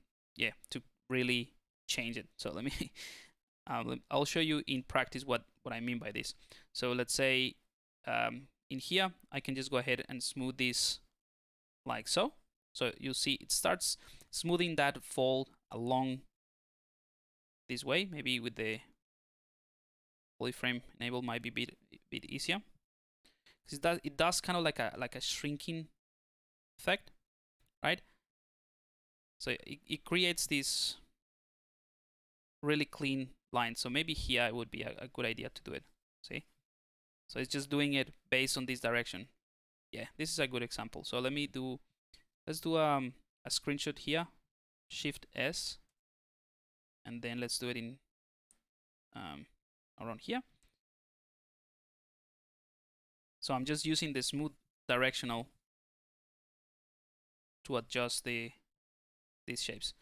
[SPEAKER 1] really change it. So let me I'll show you in practice what I mean by this. So let's say in here I can just go ahead and smooth this like so. So you'll see it starts smoothing that fold along this way. Maybe with the polyframe enable might be a bit easier, because it does kind of like a shrinking effect, right? So it creates this really clean line. So maybe here it would be a good idea to do it. See? So it's just doing it based on this direction. Yeah, this is a good example. So let's do a screenshot here, Shift S, and then let's do it in around here. So I'm just using the smooth directional to adjust these shapes,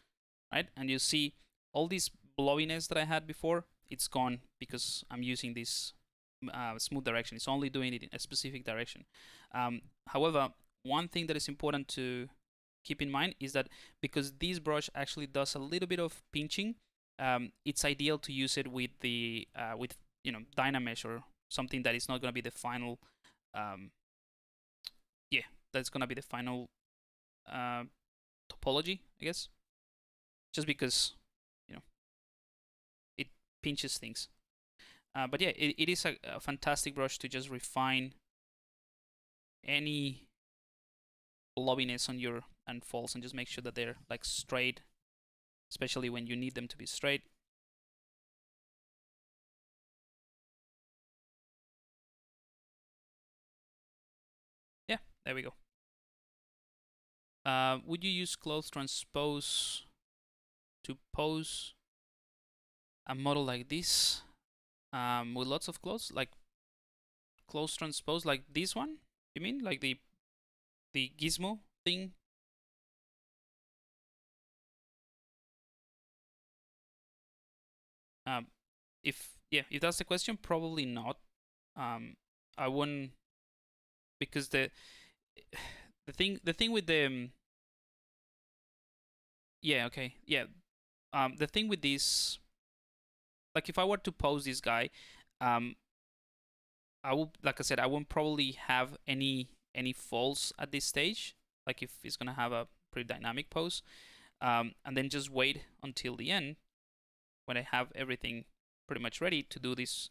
[SPEAKER 1] right? And you see all this blowiness that I had before, it's gone because I'm using this smooth direction. It's only doing it in a specific direction. However, one thing that is important to keep in mind is that because this brush actually does a little bit of pinching, it's ideal to use it with the Dynamesh or something that is not going to be the final that's going to be the final topology, I guess, just because it pinches things. But yeah, it is a fantastic brush to just refine any blobbiness on your folds and just make sure that they're like straight, especially when you need them to be straight. Yeah, there we go. Would you use clothes transpose to pose a model like this with lots of clothes, like clothes transpose like this one? You mean like the gizmo thing? If that's the question, probably not. I wouldn't, because the thing with the the thing with this, like if I were to pose this guy, I will, like I said, I won't probably have any folds at this stage, like if it's gonna have a pretty dynamic pose, and then just wait until the end when I have everything pretty much ready to do these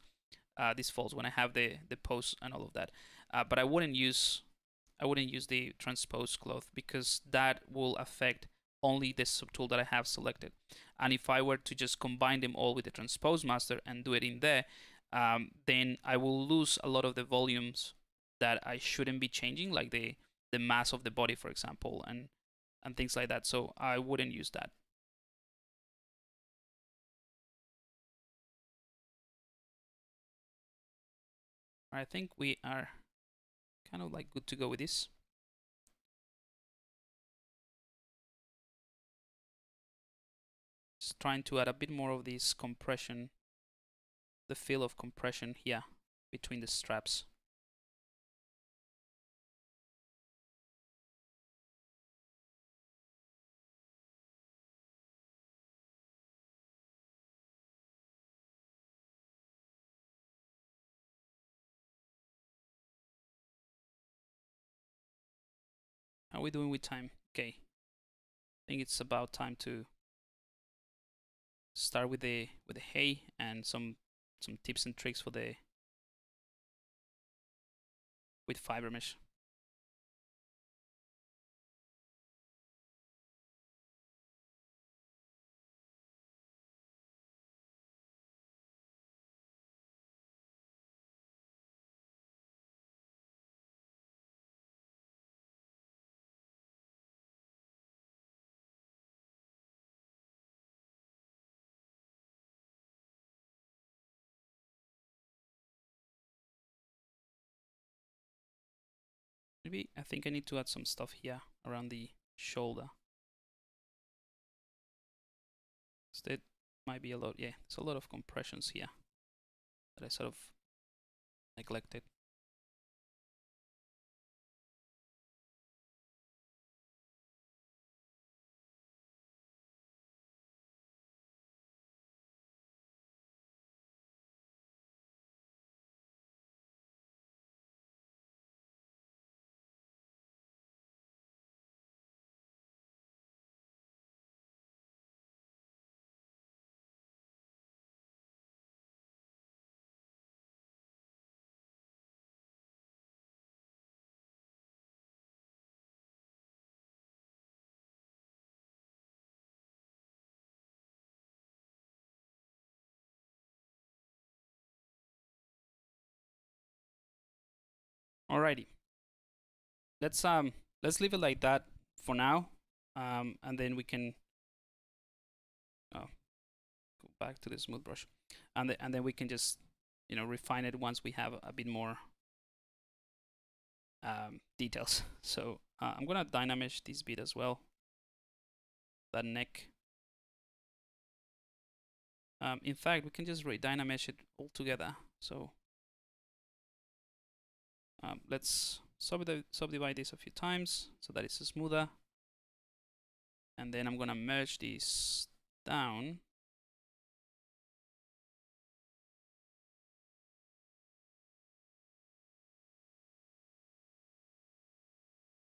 [SPEAKER 1] folds, when I have the pose and all of that. But I wouldn't use the transpose cloth, because that will affect only the subtool that I have selected. And if I were to just combine them all with the transpose master and do it in there, then I will lose a lot of the volumes that I shouldn't be changing, like the mass of the body, for example, and things like that. So I wouldn't use that. I think we are kind of like good to go with this. Just trying to add a bit more of this compression, the feel of compression here between the straps. How are we doing with time? Okay. I think it's about time to start with the hay and some tips and tricks for the with fiber mesh. Maybe I think I need to add some stuff here around the shoulder. So that might be a lot. Yeah, there's a lot of compressions here that I sort of neglected. Alrighty. Let's leave it like that for now. And then we can go back to the smooth brush. And then we can just, you know, refine it once we have a bit more details. So I'm gonna dynamesh this bit as well. That neck. In fact, we can just dynamesh it all together. So let's subdivide this a few times so that it's smoother. And then I'm gonna merge this down.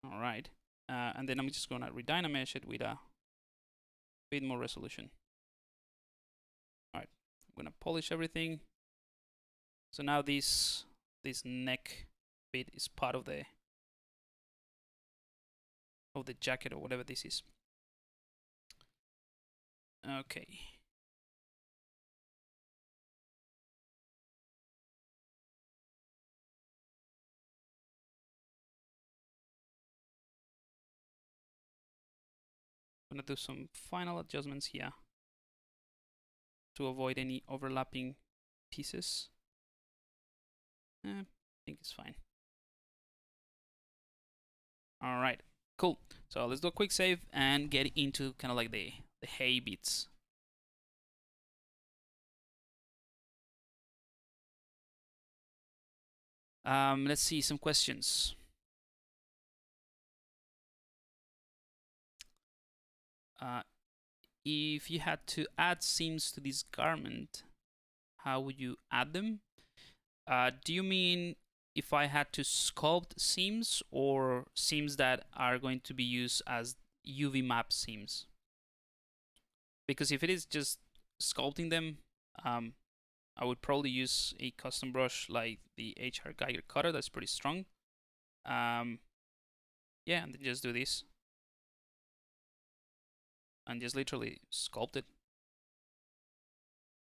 [SPEAKER 1] All right. And then I'm just gonna redynamesh it with a bit more resolution. All right. I'm gonna polish everything. So now this neck bit is part of the jacket or whatever this is. Okay. I'm gonna do some final adjustments here to avoid any overlapping pieces. I think it's fine. All right, cool. So let's do a quick save and get into kind of like the hay bits. Let's see some questions. If you had to add seams to this garment, how would you add them? Do you mean if I had to sculpt seams or seams that are going to be used as UV map seams? Because if it is just sculpting them, I would probably use a custom brush like the HR Geiger cutter. That's pretty strong. Yeah, and then just do this. And just literally sculpt it.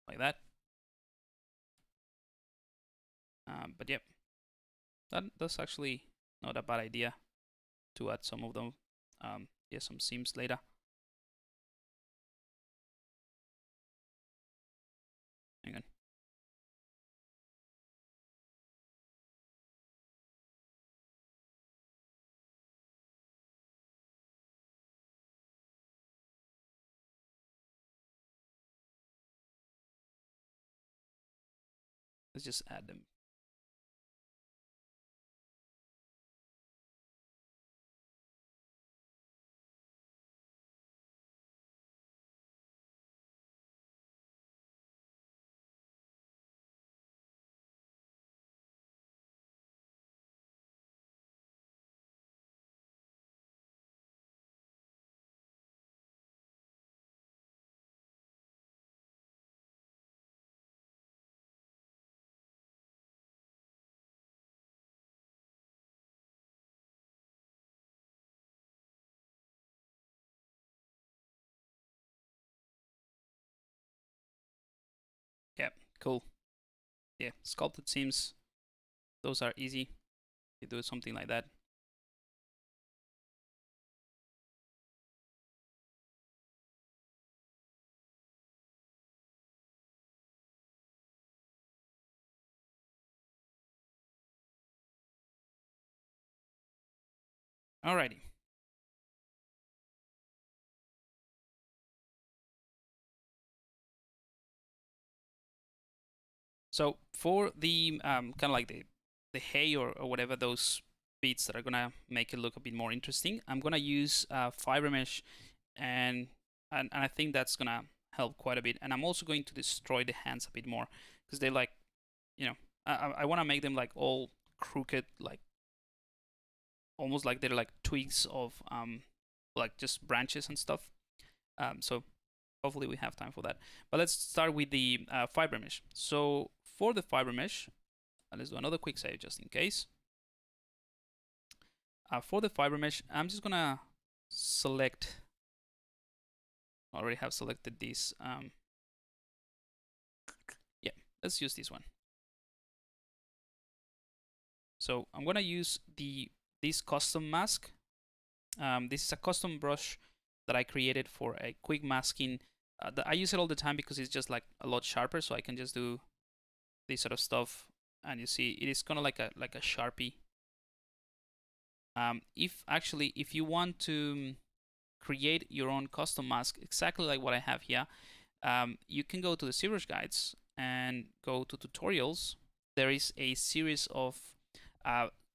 [SPEAKER 1] Like that. But yep, that's actually not a bad idea to add some of them. Yeah, some seams later. Hang on. Let's just add them Cool. Yeah, sculpted seams, those are easy. You do something like that. Alrighty. So for the kind of like the hay or whatever, those bits that are gonna make it look a bit more interesting, I'm gonna use fiber mesh, and I think that's gonna help quite a bit. And I'm also going to destroy the hands a bit more because they're like, you know, I want to make them like all crooked, like almost like they're like twigs of like just branches and stuff. So hopefully we have time for that. But let's start with the fiber mesh. So for the fiber mesh, let's do another quick save just in case. For the fiber mesh, I'm just gonna select. I already have selected this. Yeah, let's use this one. So I'm gonna use this custom mask. This is a custom brush that I created for a quick masking. I use it all the time because it's just like a lot sharper, so I can just do this sort of stuff. And you see, it is kind of like a Sharpie. If you want to create your own custom mask, exactly like what I have here, you can go to the ZBrush guides and go to tutorials. There is a series of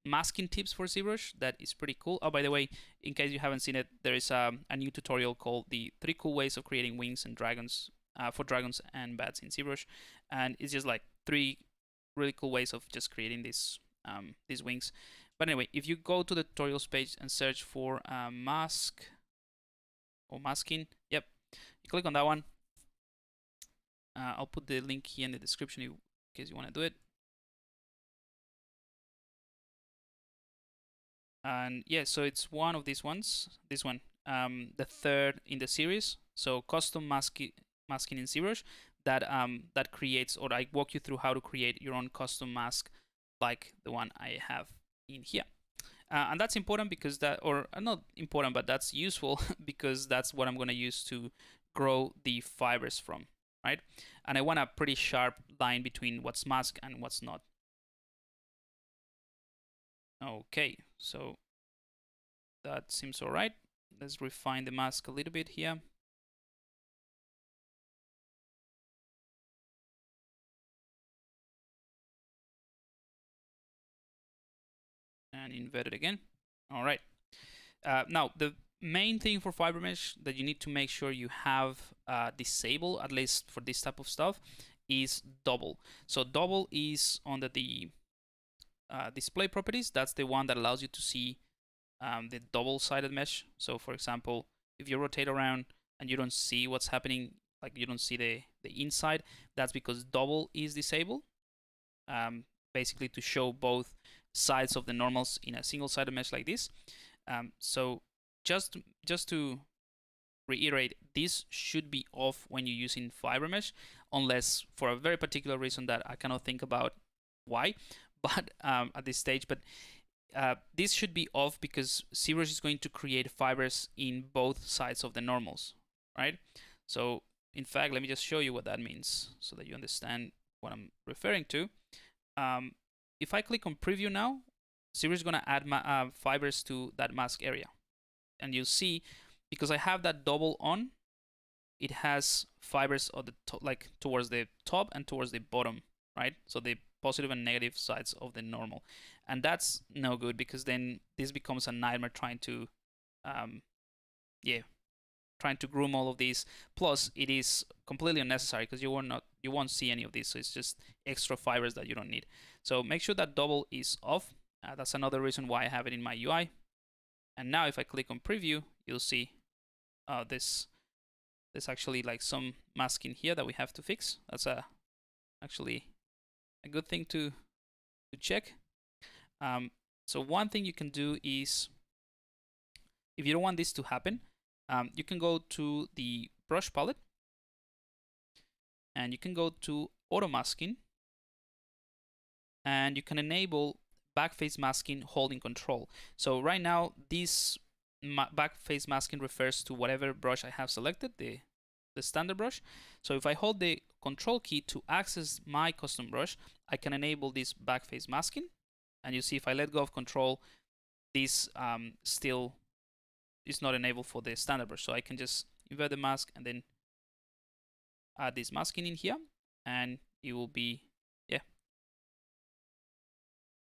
[SPEAKER 1] masking tips for ZBrush that is pretty cool. Oh, by the way, in case you haven't seen it, there is a new tutorial called the 3 cool ways of creating wings and dragons for dragons and bats in ZBrush, and it's just like 3 really cool ways of just creating these wings. But anyway, if you go to the tutorials page and search for mask or masking, yep, you click on that one. I'll put the link here in the description in case you want to do it. And yeah, so it's one of these ones, this one, the third in the series. So custom masking in ZBrush that creates, or I walk you through how to create your own custom mask like the one I have in here. And that's important because that, or not important, but that's useful because that's what I'm going to use to grow the fibers from, right? And I want a pretty sharp line between what's mask and what's not. Okay, so that seems all right. Let's refine the mask a little bit here. And invert it again. All right. Now, the main thing for fiber mesh that you need to make sure you have disabled, at least for this type of stuff, is double. So double is under the display properties. That's the one that allows you to see the double-sided mesh. So for example, if you rotate around and you don't see what's happening, like you don't see the inside, that's because double is disabled, basically to show both sides of the normals in a single-sided mesh like this. So just to reiterate, this should be off when you're using fiber mesh, unless for a very particular reason that I cannot think about why, but at this stage. But this should be off because ZBrush is going to create fibers in both sides of the normals, right? So in fact, let me just show you what that means so that you understand what I'm referring to. If I click on preview now, ZBrush is going to add fibers to that mask area. And you'll see, because I have that double on, it has fibers on the like towards the top and towards the bottom, right? So the positive and negative sides of the normal. And that's no good because then this becomes a nightmare trying to, trying to groom all of these. Plus, it is completely unnecessary because you won't see any of this. So it's just extra fibers that you don't need. So make sure that double is off. That's another reason why I have it in my UI. And now if I click on preview, you'll see there's actually like some masking here that we have to fix. That's actually a good thing to check. So one thing you can do is, if you don't want this to happen, you can go to the brush palette and you can go to auto masking, and you can enable backface masking holding control. So right now, this backface masking refers to whatever brush I have selected, the standard brush. So if I hold the control key to access my custom brush, I can enable this backface masking. And you see if I let go of control, this still is not enabled for the standard brush. So I can just invert the mask and then add this masking in here, and it will be, yeah,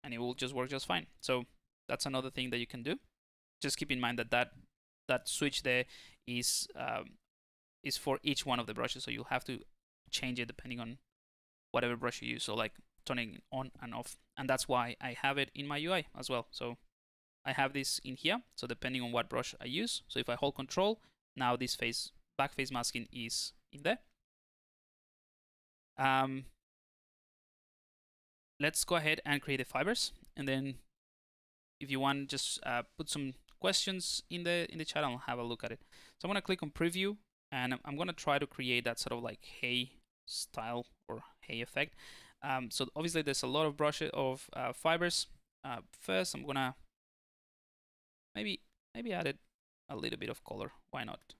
[SPEAKER 1] and it will just work just fine. So that's another thing that you can do. Just keep in mind that that switch there is for each one of the brushes, so you'll have to change it depending on whatever brush you use. So like turning on and off, and that's why I have it in my UI as well. So I have this in here, so depending on what brush I use. So if I hold control, now this backface masking is in there. Let's go ahead and create the fibers, and then if you want, just put some questions in the chat. I'll have a look at it. So I'm gonna click on preview, and I'm gonna try to create that sort of like hay style or hay effect. So obviously there's a lot of brushes of fibers. First, I'm gonna maybe add it a little bit of color. Why not?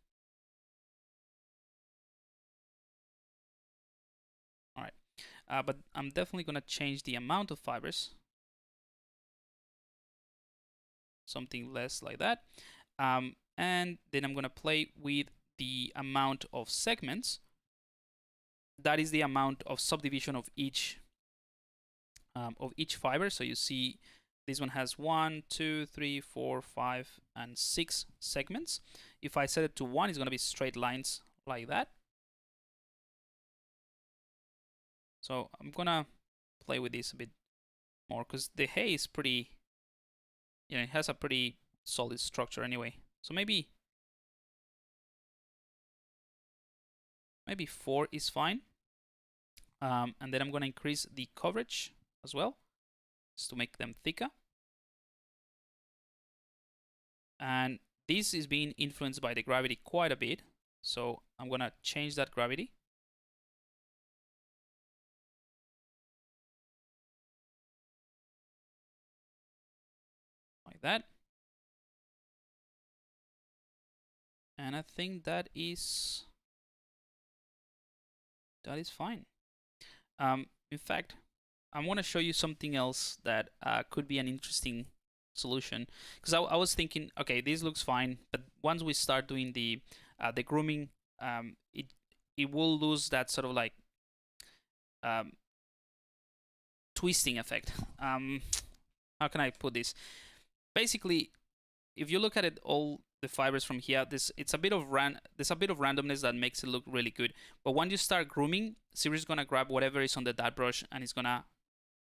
[SPEAKER 1] All right, but I'm definitely gonna change the amount of fibers. Something less like that. And then I'm gonna play with the amount of segments. That is the amount of subdivision of each fiber. So you see this one has 1, 2, 3, 4, 5, and 6 segments. If I set it to 1, it's gonna be straight lines like that. So I'm gonna play with this a bit more because the hay is pretty, you know, it has a pretty solid structure anyway. So maybe 4 is fine. And then I'm going to increase the coverage as well, just to make them thicker. And this is being influenced by the gravity quite a bit. So I'm going to change that gravity. Like that. And I think that is fine. In fact, I want to show you something else that could be an interesting solution, because I was thinking, okay, this looks fine, but once we start doing the grooming, it will lose that sort of like twisting effect. How can I put this? Basically, if you look at it, all the fibers from here, there's a bit of randomness that makes it look really good. But when you start grooming, Siri is gonna grab whatever is on the dot brush and it's gonna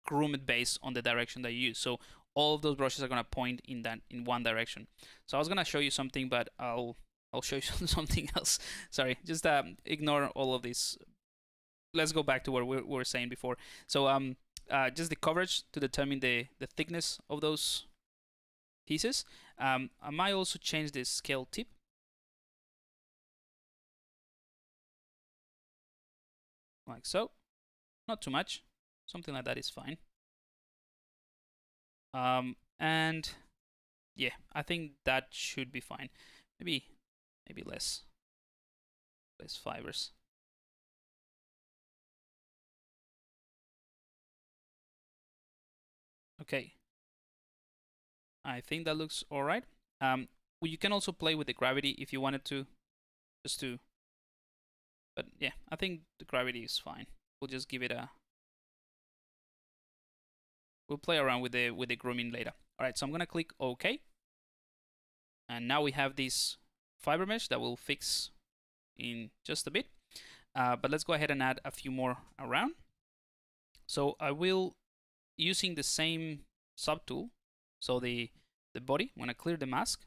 [SPEAKER 1] groom it based on the direction that you use. So all of those brushes are gonna point in one direction. So I was gonna show you something, but I'll show you something else. Sorry, just ignore all of this. Let's go back to what we were saying before. So just the coverage to determine the thickness of those pieces. I might also change the scale tip. Like so. Not too much. Something like that is fine. And yeah, I think that should be fine. Maybe less fibers. Okay. I think that looks all right. You can also play with the gravity if you wanted to, but yeah, I think the gravity is fine. We'll just give it we'll play around with the grooming later. All right, so I'm gonna click OK, and now we have this fiber mesh that we'll fix in just a bit. But let's go ahead and add a few more around. So I will, using the same subtool, so the body, I'm gonna clear the mask,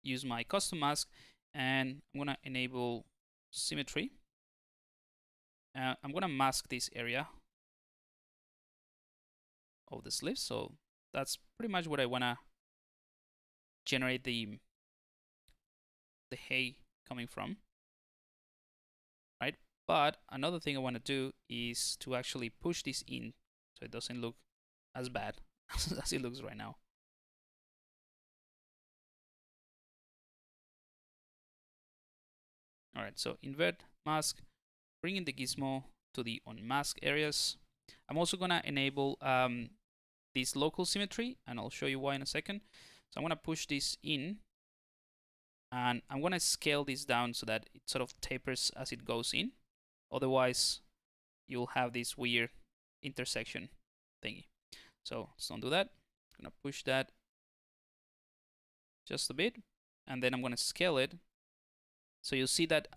[SPEAKER 1] use my custom mask, and I'm gonna enable symmetry. I'm gonna mask this area of the sleeve, so that's pretty much what I wanna generate the hay coming from, right? But another thing I want to do is to actually push this in so it doesn't look as bad as it looks right now. All right, so invert mask, bring in the gizmo to the unmask areas. I'm also gonna enable this local symmetry, and I'll show you why in a second. So I'm gonna push this in, and I'm gonna scale this down so that it sort of tapers as it goes in. Otherwise, you'll have this weird intersection thingy. So let's don't do that. I'm gonna push that just a bit, and then I'm gonna scale it. So you'll see that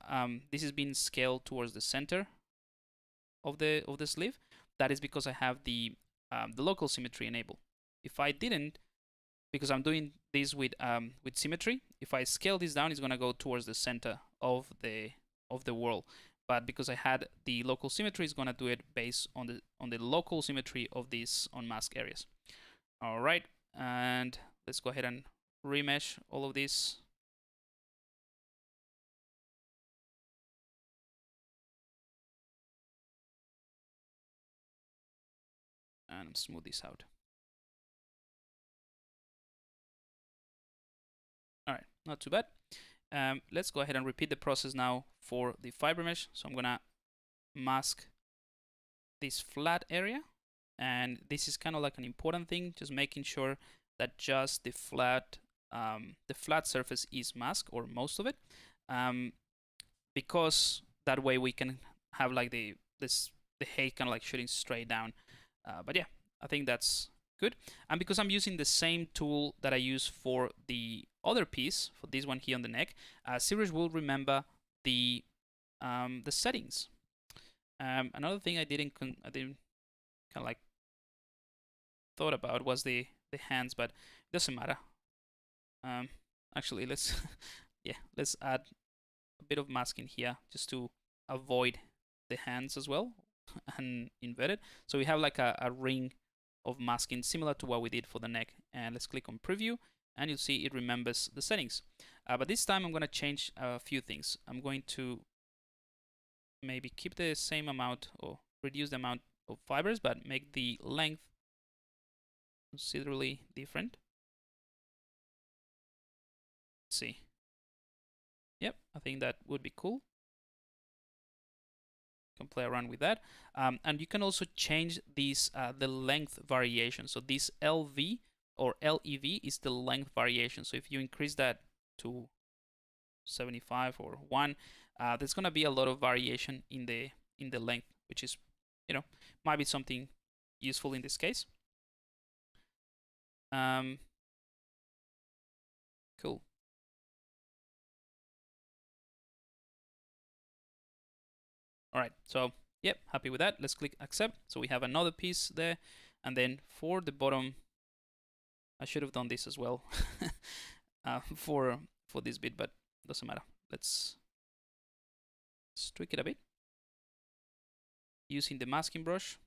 [SPEAKER 1] this is being scaled towards the center of the sleeve. That is because I have the local symmetry enabled. If I didn't, because I'm doing this with symmetry, if I scale this down, it's gonna go towards the center of the wall. But because I had the local symmetry, it's gonna do it based on the local symmetry of these unmasked areas. All right, and let's go ahead and remesh all of this. And smooth this out. All right, not too bad. Let's go ahead and repeat the process now for the fiber mesh. So I'm gonna mask this flat area, and this is kind of like an important thing, just making sure that just the flat surface is masked, or most of it, because that way we can have like the height kind of like shooting straight down. But yeah, I think that's good. And because I'm using the same tool that I use for the other piece, for this one here on the neck, ZBrush will remember the settings. Another thing I didn't kind of like thought about was the hands, but it doesn't matter. Actually, let's yeah, let's add a bit of masking here just to avoid the hands as well and invert it. So we have like a ring of masking similar to what we did for the neck. And let's click on preview, and you'll see it remembers the settings. But this time I'm going to change a few things. I'm going to maybe keep the same amount or reduce the amount of fibers, but make the length considerably different. Let's see. Yep, I think that would be cool. Can play around with that, and you can also change these the length variation. So this LV or LEV is the length variation. So if you increase that to 75 or 1, there's going to be a lot of variation in the length, which is, you know, might be something useful in this case. Cool. All right, so yep, happy with that. Let's click accept. So we have another piece there, and then for the bottom, I should have done this as well for this bit, but doesn't matter. Let's tweak it a bit using the masking brush.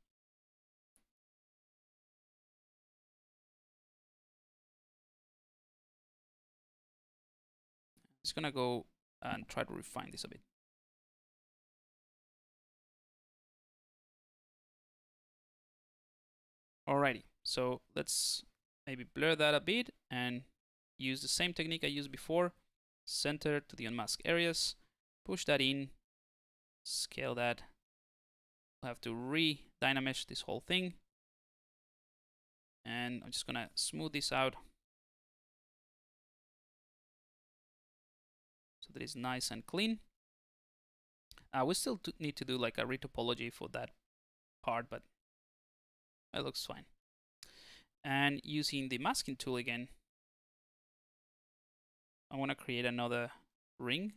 [SPEAKER 1] Just gonna go and try to refine this a bit. Alrighty, so let's maybe blur that a bit and use the same technique I used before. Center to the unmasked areas, push that in, scale that. We'll have to re-dynamesh this whole thing. And I'm just gonna smooth this out so that it's nice and clean. We still need to do like a retopology for that part, but it looks fine. And using the masking tool again, I want to create another ring.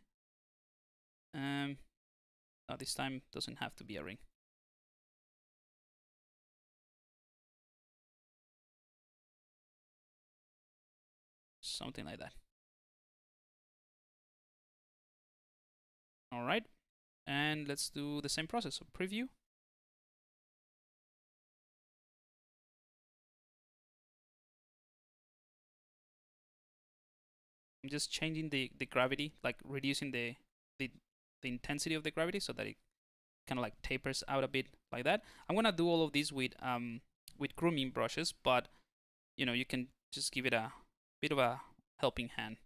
[SPEAKER 1] This time doesn't have to be a ring. Something like that. All right, and let's do the same process. So preview. I'm just changing the gravity, like reducing the intensity of the gravity so that it kind of like tapers out a bit like that. I'm gonna do all of this with grooming brushes, but you know, you can just give it a bit of a helping hand.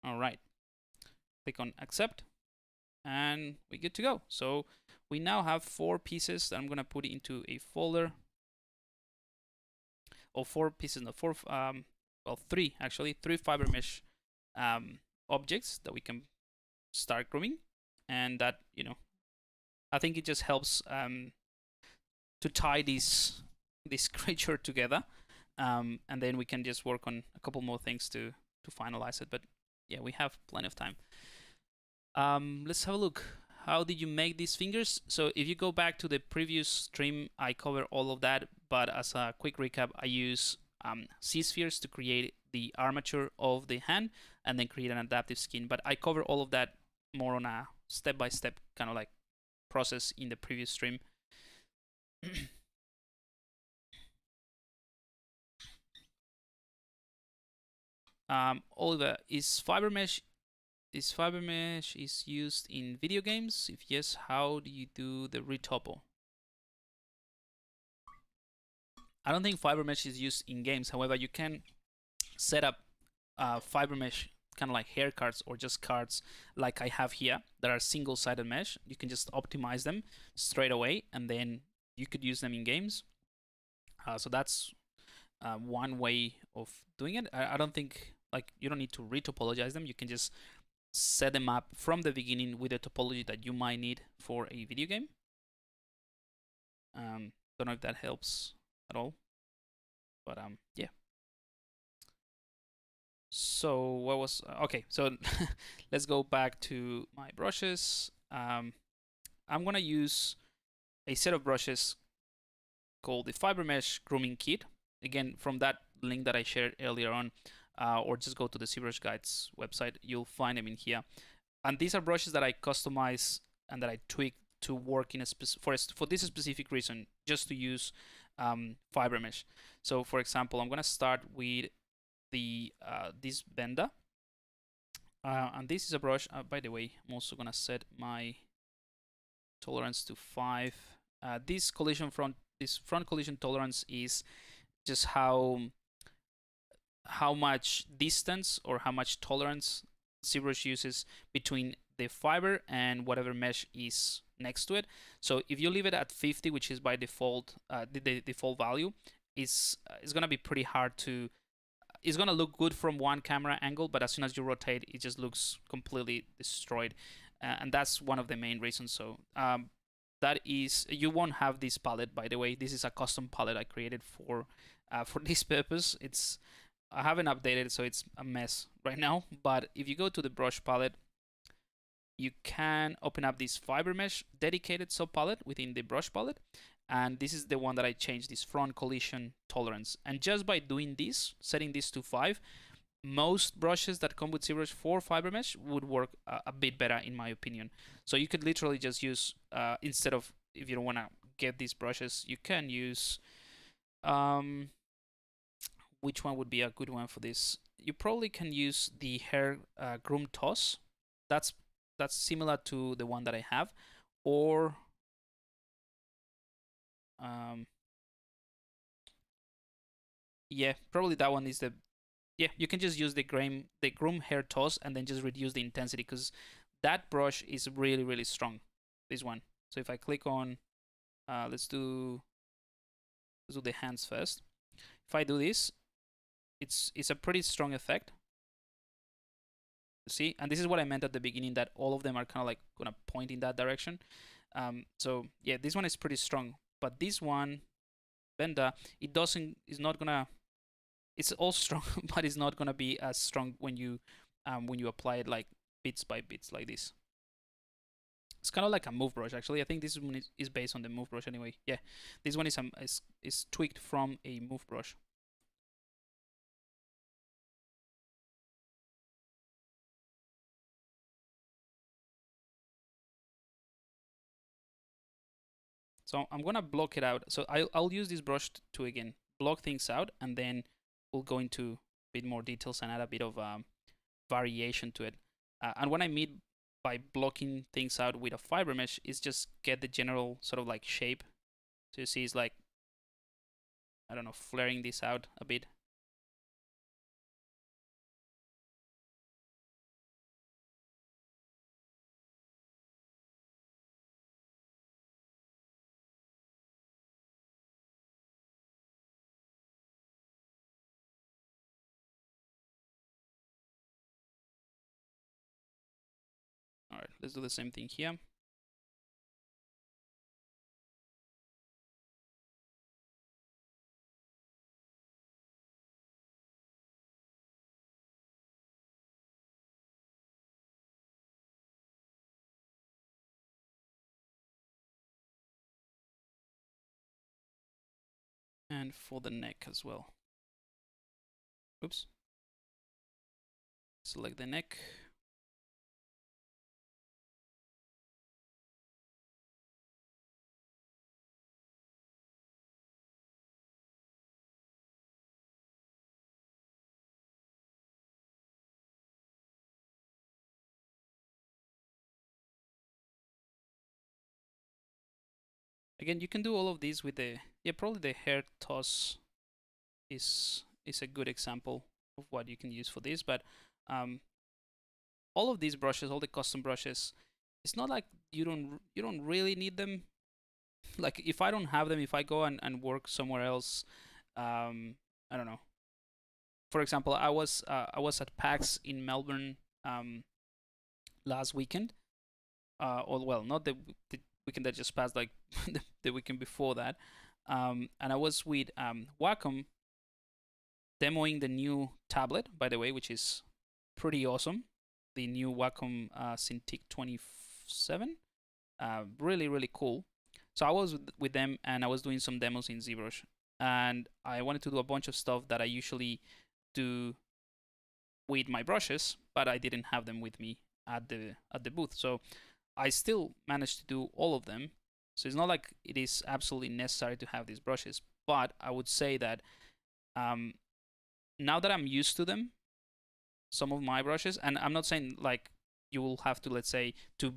[SPEAKER 1] All right, click on accept, and we're good to go. So we now have 4 pieces that I'm gonna put into a folder, or 4 pieces, no, 4, well, 3 actually, 3 fiber mesh objects that we can start grooming, and that, you know, I think it just helps to tie this creature together, and then we can just work on a couple more things to finalize it. But yeah, we have plenty of time. Let's have a look. How did you make these fingers? So if you go back to the previous stream, I cover all of that, but as a quick recap, I use C-spheres to create the armature of the hand and then create an adaptive skin. But I cover all of that more on a step-by-step kind of like process in the previous stream. Oliver, is fiber mesh is used in video games? If yes, how do you do the retopo? I don't think fiber mesh is used in games. However, you can set up fiber mesh kind of like hair cards or just cards like I have here that are single-sided mesh. You can just optimize them straight away, and then you could use them in games. So that's one way of doing it. I don't think, like, you don't need to retopologize them. You can just set them up from the beginning with the topology that you might need for a video game. Don't know if that helps at all, but yeah. So what was okay? So let's go back to my brushes. I'm gonna use a set of brushes called the Fiber Mesh Grooming Kit. Again, from that link that I shared earlier on, or just go to the ZBrush Guides website. You'll find them in here. And these are brushes that I customize and that I tweak to work in a for this specific reason, just to use fiber mesh. So, for example, I'm gonna start with the this bender, and this is a brush. By the way, I'm also gonna set my tolerance to 5. This front collision tolerance is just how much distance or how much tolerance ZBrush uses between the fiber and whatever mesh is next to it. So if you leave it at 50, which is by default the default value, it's gonna be pretty hard to. It's gonna look good from one camera angle, but as soon as you rotate, it just looks completely destroyed, and that's one of the main reasons. So that is, you won't have this palette, by the way. This is a custom palette I created for this purpose. I haven't updated it, so it's a mess right now. But if you go to the brush palette, you can open up this fiber mesh dedicated sub palette within the brush palette, and this is the one that I changed, this front collision tolerance. And just by doing this, setting this to 5, most brushes that come with ZBrush for fiber mesh would work a bit better, in my opinion. So you could literally just use, instead of, if you don't want to get these brushes, you can use which one would be a good one for this? You probably can use the hair groom toss. That's similar to the one that I have, or yeah, probably that one is the. Yeah, you can just use the groom hair toss and then just reduce the intensity, because that brush is really strong. This one. So if I click on, let's do the hands first. If I do this, it's a pretty strong effect. See, and this is what I meant at the beginning, that all of them are kind of like gonna point in that direction. So yeah, this one is pretty strong, but this one, Benda, is not gonna. It's all strong, but it's not gonna be as strong when you apply it like bits by bits like this. It's kind of like a move brush, actually. I think this one is based on the move brush anyway. Yeah, this one is tweaked from a move brush. So I'm gonna block it out. So I'll use this brush to again block things out, and then we'll go into a bit more details and add a bit of variation to it. And when I mean by blocking things out with a fiber mesh is just get the general sort of like shape. So you see it's like, I don't know, flaring this out a bit. All right, let's do the same thing here. And for the neck as well. Oops. Select the neck. Again, you can do all of these with the, yeah, probably the hair toss is a good example of what you can use for this. But all of these brushes, all the custom brushes, it's not like you don't really need them. Like if I don't have them, if I go and work somewhere else, I don't know. For example, I was at PAX in Melbourne last weekend. Or well, not the weekend that just passed, like the weekend before that. And I was with Wacom demoing the new tablet, by the way, which is pretty awesome. The new Wacom Cintiq 27. Really, really cool. So I was with them and I was doing some demos in ZBrush. And I wanted to do a bunch of stuff that I usually do with my brushes, but I didn't have them with me at the booth. So I still managed to do all of them. So it's not like it is absolutely necessary to have these brushes, but I would say that now that I'm used to them, some of my brushes, and I'm not saying like you will have to, let's say, to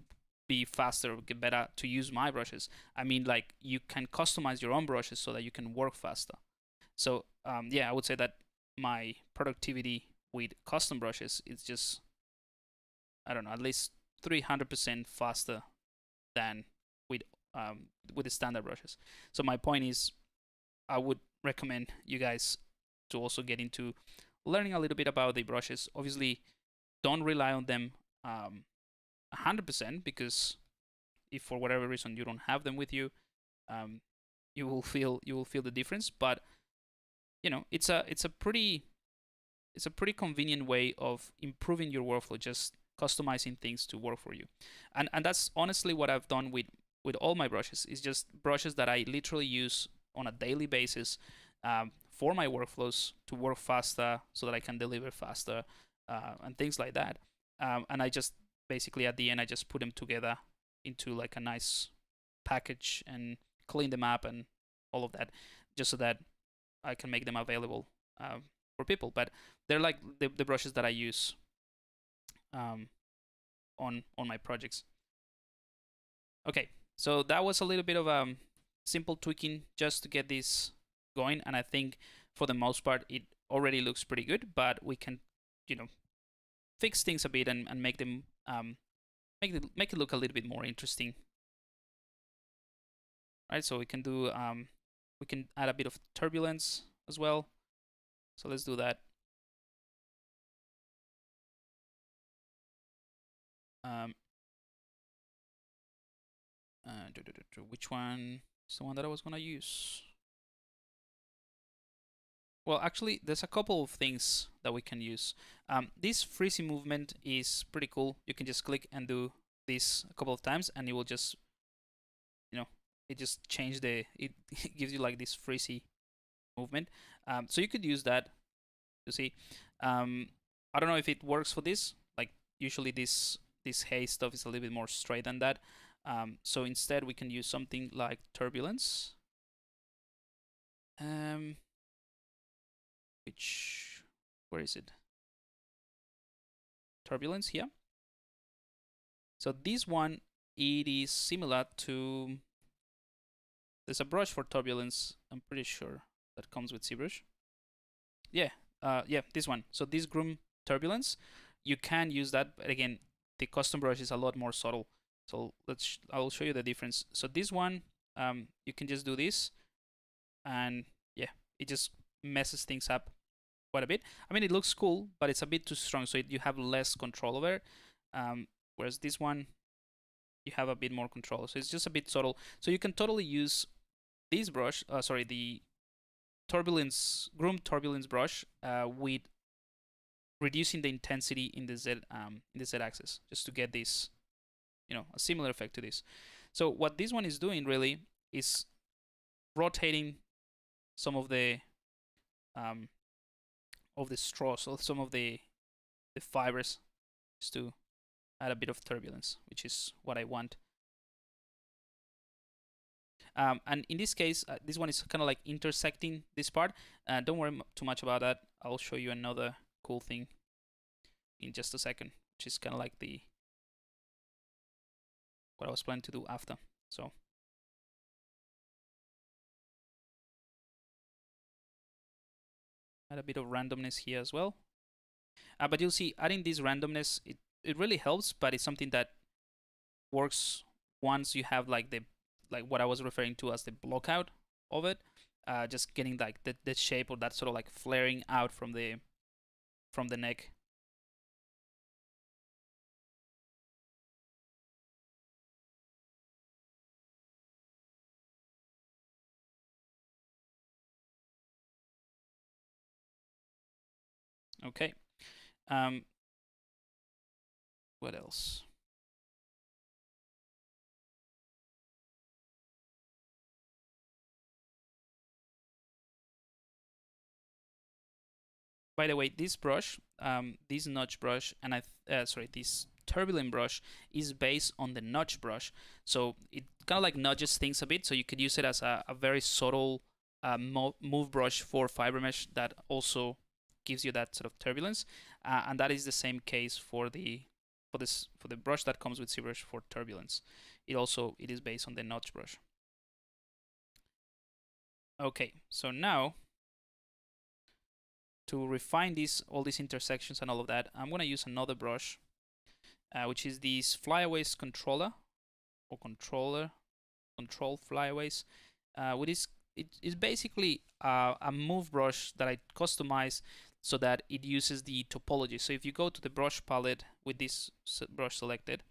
[SPEAKER 1] be faster or get better to use my brushes. I mean, like you can customize your own brushes so that you can work faster. So yeah, I would say that my productivity with custom brushes is just, I don't know, at least 300% faster than with the standard brushes. So my point is, I would recommend you guys to also get into learning a little bit about the brushes. Obviously, don't rely on them 100% because if for whatever reason you don't have them with you, you will feel the difference. But you know, it's a pretty convenient way of improving your workflow, just customizing things to work for you. And that's honestly what I've done with all my brushes. Is just brushes that I literally use on a daily basis for my workflows to work faster, so that I can deliver faster and things like that. And I just basically at the end I just put them together into like a nice package and clean them up and all of that, just so that I can make them available for people. But they're like the brushes that I use on my projects. Okay, so that was a little bit of simple tweaking just to get this going, and I think for the most part it already looks pretty good. But we can, you know, fix things a bit and make them make it look a little bit more interesting. Right, so we can do we can add a bit of turbulence as well. So let's do that. Which one is the one that I was gonna use? Well, actually, there's a couple of things that we can use. This freezing movement is pretty cool. You can just click and do this a couple of times, and it will just, you know, it just change it gives you like this freezy movement. So you could use that to see. I don't know if it works for this. Like usually this haze stuff is a little bit more straight than that. So instead we can use something like turbulence. Where is it? Turbulence here. So this one, it is similar to, there's a brush for turbulence, I'm pretty sure, that comes with ZBrush. Yeah, yeah, this one. So this Groom turbulence, you can use that, but again, the custom brush is a lot more subtle. So I'll show you the difference. So this one, you can just do this, and yeah, it just messes things up quite a bit. I mean, it looks cool, but it's a bit too strong, so you have less control over it. Whereas this one, you have a bit more control. So it's just a bit subtle. So you can totally use this brush, the Groom turbulence brush with reducing the intensity in the Z axis, just to get this, a similar effect to this. So what this one is doing really is rotating some of the straws, or some of the fibers, just to add a bit of turbulence, which is what I want. And in this case, this one is kind of like intersecting this part. Don't worry too much about that. I'll show you another cool thing in just a second, which is kind of like what I was planning to do after. So add a bit of randomness here as well. But you'll see, adding this randomness, it really helps, but it's something that works once you have like what I was referring to as the blockout of it, just getting like the shape, or that sort of like flaring out from the neck. Okay. What else? By the way, this brush, this notch brush, and this turbulent brush is based on the notch brush. So it kind of like nudges things a bit. So you could use it as a very subtle move brush for fiber mesh that also gives you that sort of turbulence. And that is the same case for the brush that comes with ZBrush for turbulence. It is based on the notch brush. Okay, so now, to refine all these intersections and all of that, I'm gonna use another brush, which is this flyaways controller, or control flyaways, it is basically a move brush that I customize so that it uses the topology. So if you go to the brush palette with this brush selected,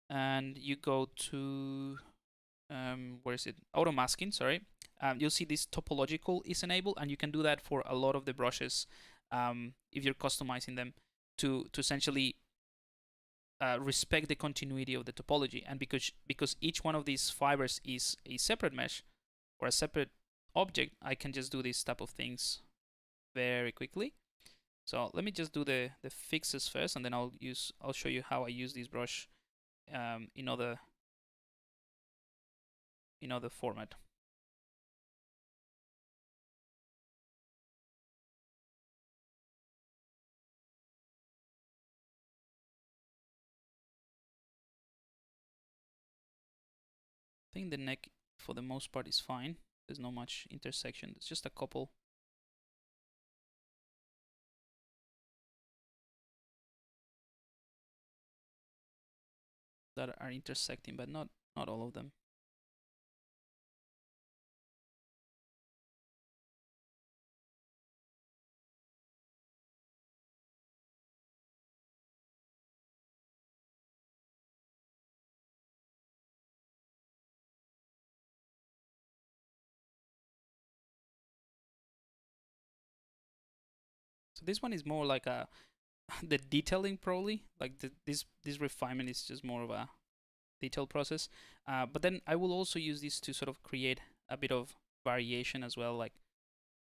[SPEAKER 1] and you go to where is it? Auto masking, sorry. You'll see this topological is enabled, and you can do that for a lot of the brushes if you're customizing them to essentially respect the continuity of the topology. And because each one of these fibers is a separate mesh or a separate object, I can just do these type of things very quickly. So let me just do the fixes first, and then I'll show you how I use this brush in other format. I think the neck, for the most part, is fine. There's not much intersection. It's just a couple. That are intersecting, but not all of them. So this one is more like the detailing, probably. Like this refinement is just more of a detail process. But then I will also use this to sort of create a bit of variation as well. Like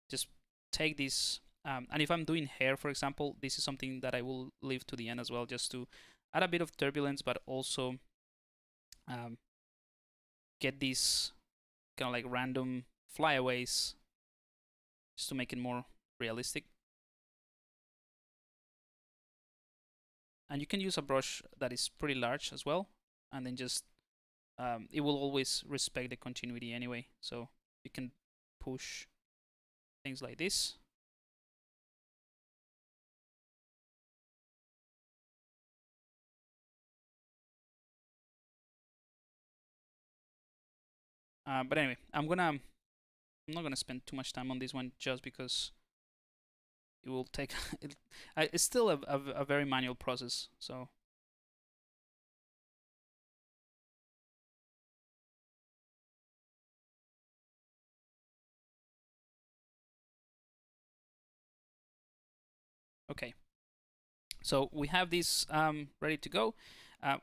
[SPEAKER 1] just take this, and if I'm doing hair, for example, this is something that I will leave to the end as well, just to add a bit of turbulence, but also get these kind of like random flyaways, just to make it more realistic. And you can use a brush that is pretty large as well, and then just it will always respect the continuity anyway. So you can push things like this. But anyway, I'm not gonna spend too much time on this one just because it will take it's still a very manual process. So okay, so we have this ready to go.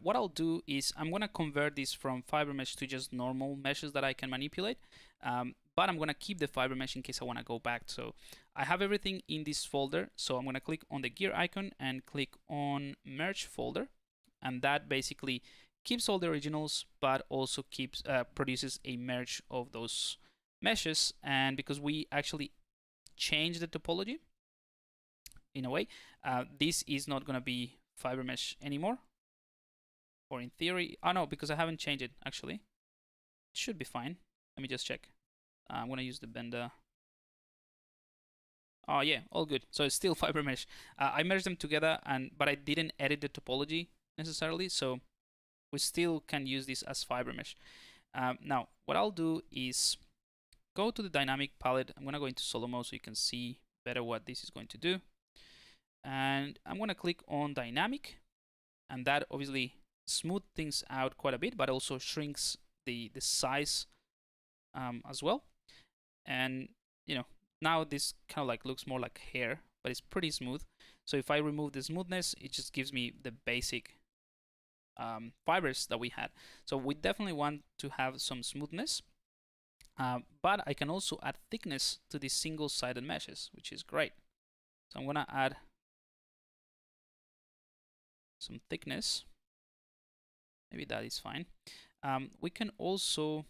[SPEAKER 1] What I'll do is I'm gonna convert this from fiber mesh to just normal meshes that I can manipulate. But I'm gonna keep the fiber mesh in case I wanna go back. So I have everything in this folder. So I'm gonna click on the gear icon and click on merge folder. And that basically keeps all the originals, but also keeps produces a merge of those meshes. And because we actually changed the topology in a way, this is not gonna be fiber mesh anymore. Or in theory, oh no, because I haven't changed it actually. It should be fine. Let me just check. I'm gonna use the bender. Oh yeah, all good. So it's still fiber mesh. I merged them together, but I didn't edit the topology necessarily, so we still can use this as fiber mesh. Now, what I'll do is go to the dynamic palette. I'm gonna go into solo mode so you can see better what this is going to do. And I'm gonna click on dynamic, and that obviously smooth things out quite a bit, but also shrinks the size as well. And you know, now this kind of like looks more like hair, but it's pretty smooth. So if I remove the smoothness, it just gives me the basic fibers that we had. So we definitely want to have some smoothness, but I can also add thickness to these single-sided meshes, which is great. So I'm gonna add some thickness. Maybe that is fine. We can also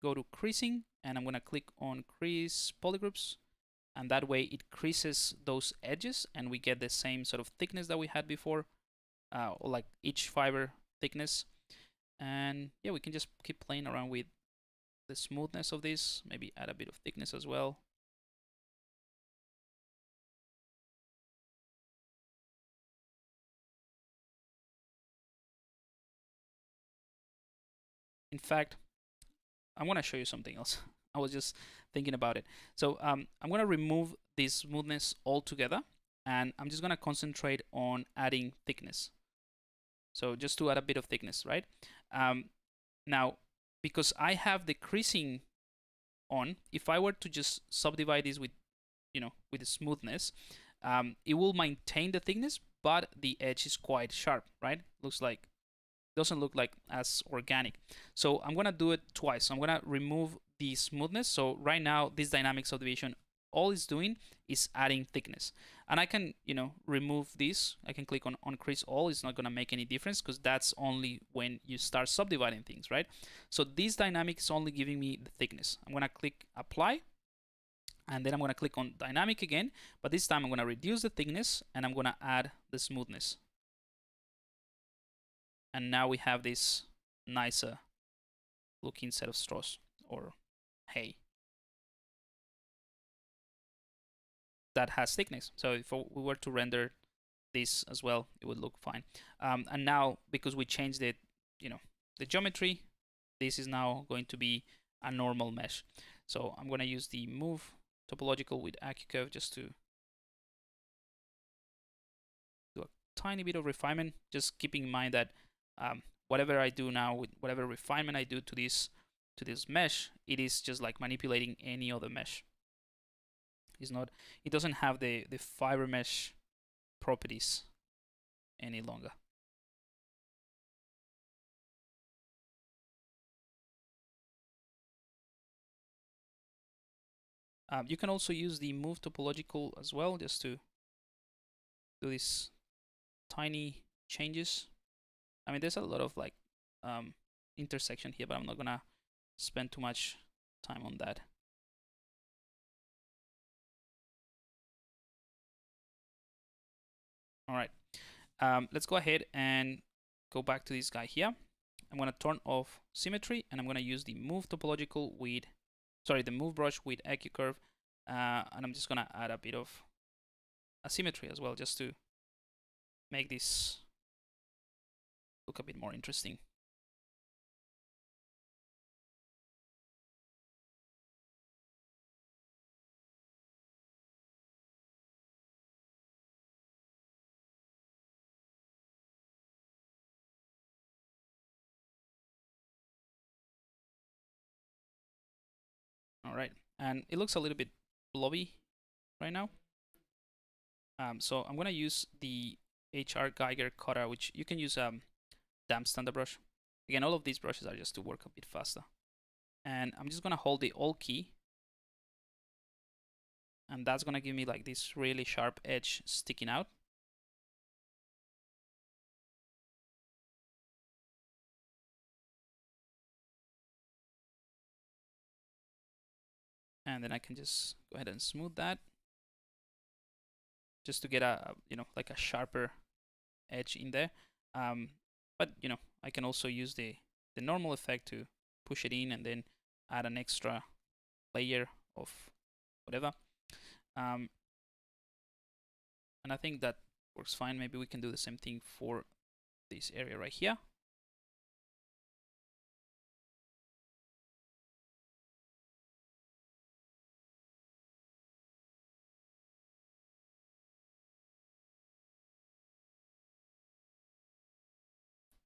[SPEAKER 1] go to creasing, and I'm gonna click on crease polygroups, and that way it creases those edges and we get the same sort of thickness that we had before, or like each fiber thickness. And yeah, we can just keep playing around with the smoothness of this, maybe add a bit of thickness as well. In fact, I want to show you something else. I was just thinking about it. So I'm going to remove this smoothness altogether, and I'm just going to concentrate on adding thickness. So just to add a bit of thickness, right? Now, because I have the creasing on, if I were to just subdivide this with, with the smoothness, it will maintain the thickness, but the edge is quite sharp, right? Doesn't look like as organic. So I'm gonna do it twice. I'm gonna remove the smoothness. So right now, this dynamic subdivision, all it's doing is adding thickness. And I can, remove this. I can click on crease all. It's not gonna make any difference because that's only when you start subdividing things, right? So this dynamic is only giving me the thickness. I'm gonna click apply, and then I'm gonna click on dynamic again, but this time I'm gonna reduce the thickness and I'm gonna add the smoothness. And now we have this nicer looking set of straws or hay that has thickness. So if we were to render this as well, it would look fine. And now, because we changed it, the geometry, this is now going to be a normal mesh. So I'm going to use the move topological with AccuCurve just to do a tiny bit of refinement, just keeping in mind that whatever I do now, with whatever refinement I do to this mesh, it is just like manipulating any other mesh. It doesn't have the fiber mesh properties any longer. You can also use the move topological as well, just to do these tiny changes. I mean, there's a lot of like intersection here, but I'm not gonna spend too much time on that. All right. Let's go ahead and go back to this guy here. I'm going to turn off symmetry, and I'm going to use the move topological with, sorry, the move brush with EcuCurve, and I'm just going to add a bit of asymmetry as well, just to make this look a bit more interesting. All right, and it looks a little bit blobby right now. So I'm gonna use the HR Geiger cutter, which you can use damp standard brush. Again, all of these brushes are just to work a bit faster. And I'm just gonna hold the Alt key, and that's gonna give me like this really sharp edge sticking out. And then I can just go ahead and smooth that, just to get a, you know, like a sharper edge in there. But you know, I can also use the normal effect to push it in and then add an extra layer of whatever. And I think that works fine. Maybe we can do the same thing for this area right here.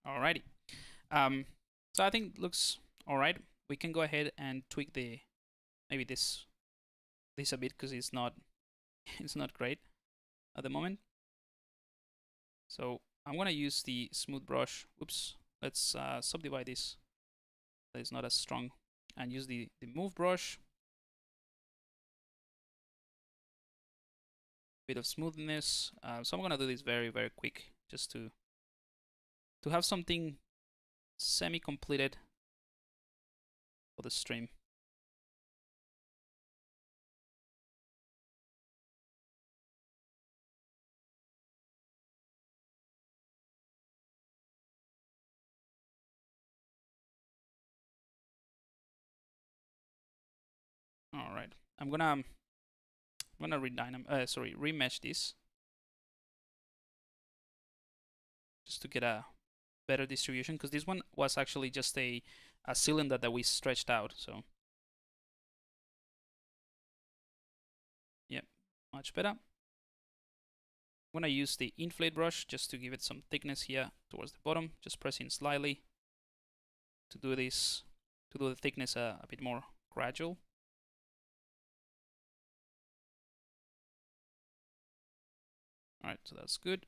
[SPEAKER 1] Alrighty. So I think it looks alright. We can go ahead and tweak the, maybe this a bit, because it's not great at the moment. So I'm gonna use the smooth brush. Oops. Let's subdivide this so it's not as strong, and use the move brush. Bit of smoothness. So I'm gonna do this very quick, just to have something semi-completed for the stream. All right, I'm gonna remesh this, just to get a better distribution, because this one was actually just a cylinder that we stretched out. So yep, much better. I'm gonna use the inflate brush just to give it some thickness here towards the bottom, just pressing slightly to do this, to do the thickness a bit more gradual. All right, so that's good.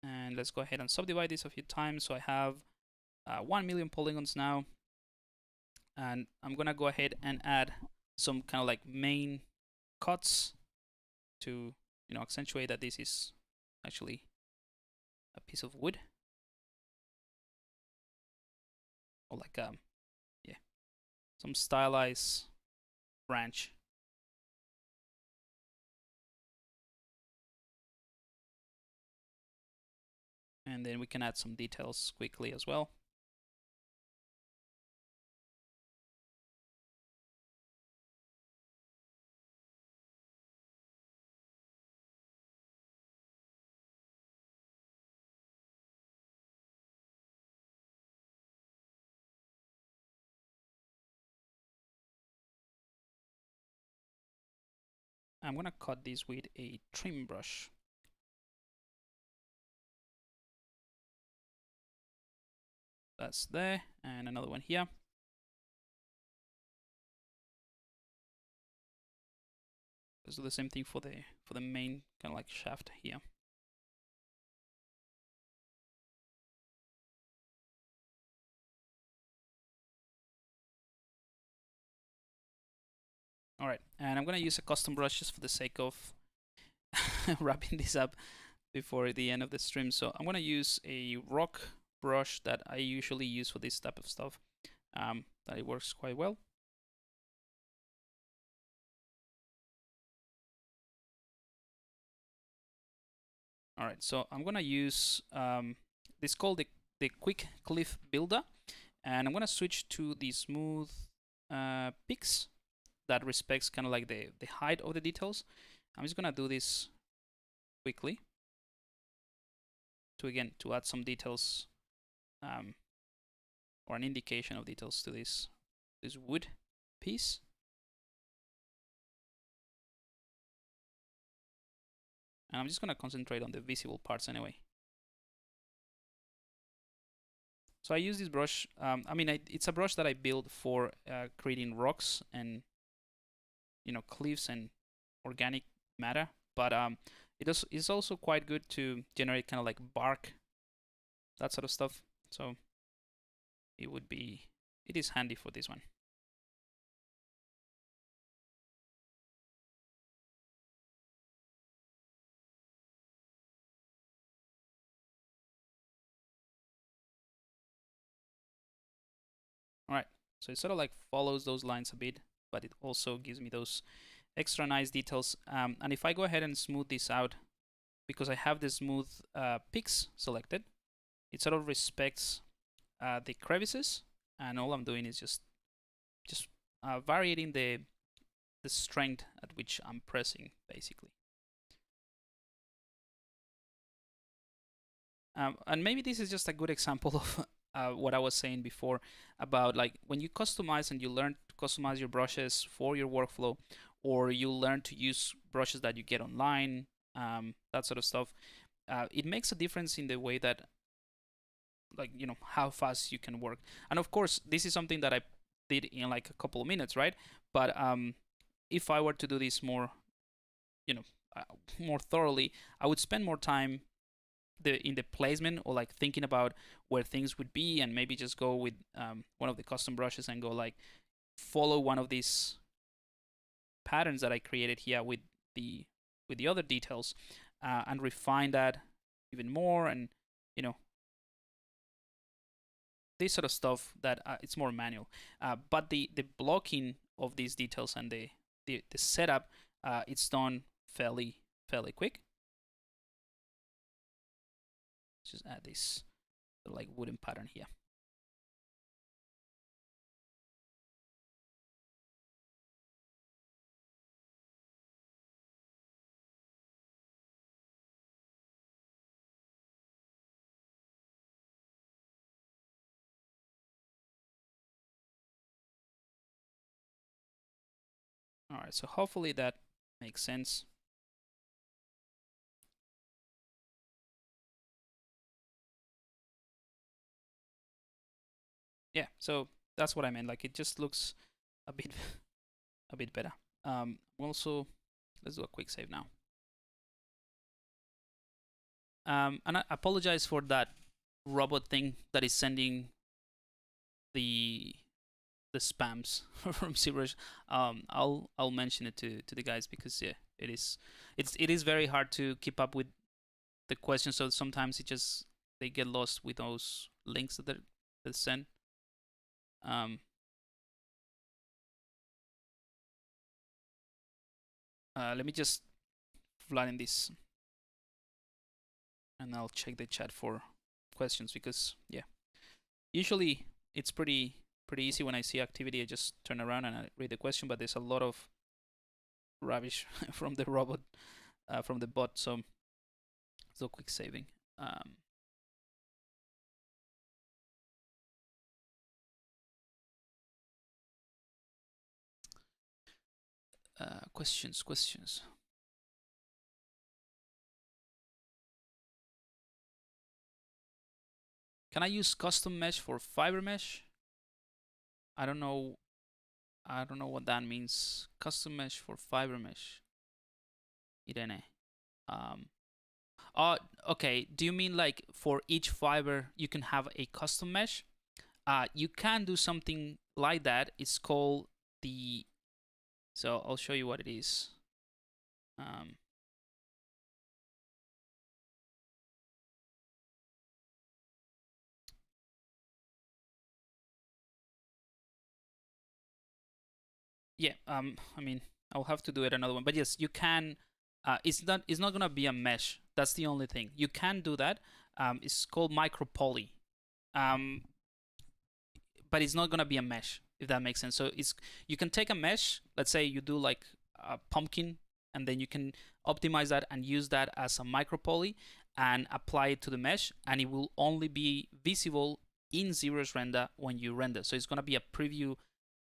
[SPEAKER 1] And let's go ahead and subdivide this a few times. So I have 1 million polygons now. And I'm gonna go ahead and add some kind of like main cuts to, you know, accentuate that this is actually a piece of wood. Or like yeah, some stylized branch. And then we can add some details quickly as well. I'm gonna cut this with a trim brush. That's there, and another one here. Let's do the same thing for the main kind of like shaft here. All right, and I'm gonna use a custom brush just for the sake of wrapping this up before the end of the stream. So I'm gonna use a rock brush that I usually use for this type of stuff. That it works quite well. All right, so I'm gonna use this called the quick cliff builder, and I'm gonna switch to the smooth peaks that respects kind of like the height of the details. I'm just gonna do this quickly to add some details or an indication of details to this wood piece. And I'm just gonna concentrate on the visible parts anyway. So I use this brush. I mean, it's a brush that I built for creating rocks and cliffs and organic matter. But it's also quite good to generate kind of like bark, that sort of stuff. So it is handy for this one. All right, so it sort of like follows those lines a bit, but it also gives me those extra nice details. And if I go ahead and smooth this out, because I have the smooth peaks selected, it sort of respects the crevices, and all I'm doing is just varying the strength at which I'm pressing, basically. And maybe this is just a good example of what I was saying before about like when you customize and you learn to customize your brushes for your workflow, or you learn to use brushes that you get online, that sort of stuff. It makes a difference in the way that, like, how fast you can work. And of course, this is something that I did in like a couple of minutes, right? But if I were to do this more, more thoroughly, I would spend more time in the placement, or like thinking about where things would be, and maybe just go with one of the custom brushes and go like follow one of these patterns that I created here with the other details, and refine that even more, and this sort of stuff that it's more manual. But the blocking of these details and the setup, it's done fairly quick. Let's just add this like wooden pattern here. All right, so hopefully that makes sense. Yeah, so that's what I meant. Like, it just looks a bit better. Also, let's do a quick save now. And I apologize for that robot thing that is sending the spams from ZBrush. I'll mention it to the guys, because yeah, it is very hard to keep up with the questions. So sometimes they get lost with those links that they send. Let me just flatten this, and I'll check the chat for questions, because yeah, usually it's pretty easy. When I see activity, I just turn around and I read the question, but there's a lot of rubbish from the robot, from the bot, so quick saving. Questions. Can I use custom mesh for fiber mesh? I don't know what that means. Custom mesh for fiber mesh. Irene. Okay. Do you mean like for each fiber you can have a custom mesh? You can do something like that. It's called the. So I'll show you what it is. Yeah. I mean, I'll have to do it another one, but yes, you can it's not gonna be a mesh. That's the only thing. You can do that. It's called micro poly. Um, but it's not gonna be a mesh, if that makes sense. So you can take a mesh. Let's say you do like a pumpkin, and then you can optimize that and use that as a micro poly and apply it to the mesh, and it will only be visible in ZBrush render when you render. So it's gonna be a preview,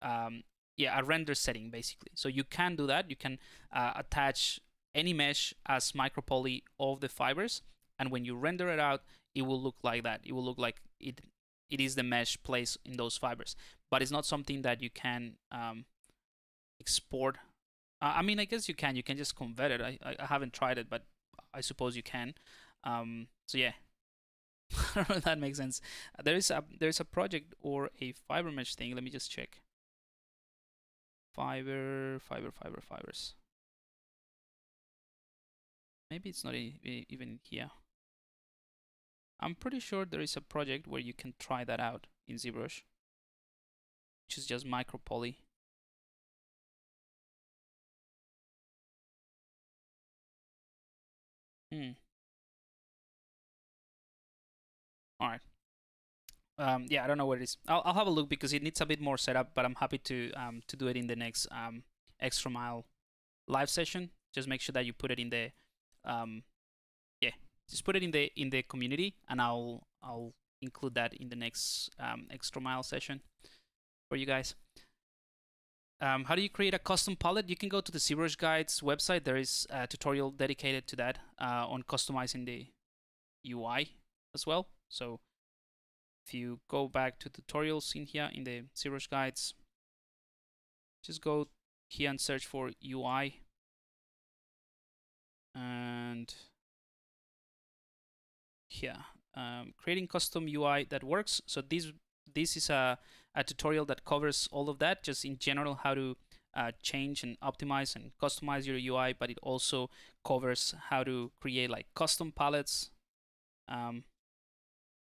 [SPEAKER 1] yeah, a render setting basically. So you can do that. You can attach any mesh as micro poly of the fibers, and when you render it out, it will look like that. It will look like it is the mesh placed in those fibers, but it's not something that you can export. I mean, I guess you can. You can just convert it. I haven't tried it, but I suppose you can. So yeah, I don't know if that makes sense. There's a project or a fiber mesh thing. Let me just check. Fibers. Maybe it's not even here. I'm pretty sure there is a project where you can try that out in ZBrush, which is just micro poly. All right. Yeah, I don't know where it is. I'll have a look because it needs a bit more setup, but I'm happy to do it in the next extra mile live session. Just make sure that you put it in the yeah, just put it in the community, and I'll include that in the next extra mile session for you guys. How do you create a custom palette? You can go to the ZBrush Guides website. There is a tutorial dedicated to that on customizing the UI as well. So if you go back to tutorials in here in the ZBrush Guides, just go here and search for UI, and here creating custom UI that works. So this is a tutorial that covers all of that, just in general how to change and optimize and customize your UI, but it also covers how to create like custom palettes.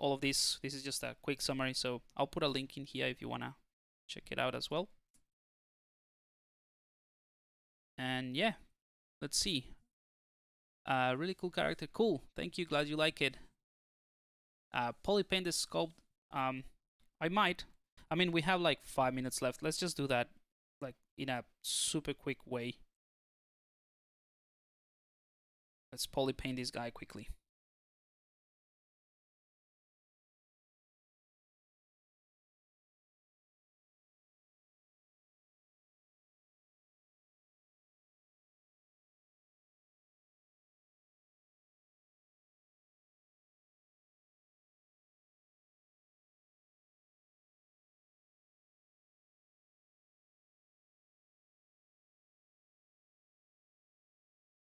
[SPEAKER 1] All of this is just a quick summary, so I'll put a link in here if you wanna check it out as well. And yeah, let's see. Really cool character. Cool, thank you, glad you like it. Polypaint the sculpt. I might. I mean, we have like 5 minutes left. Let's just do that like in a super quick way. Let's polypaint this guy quickly.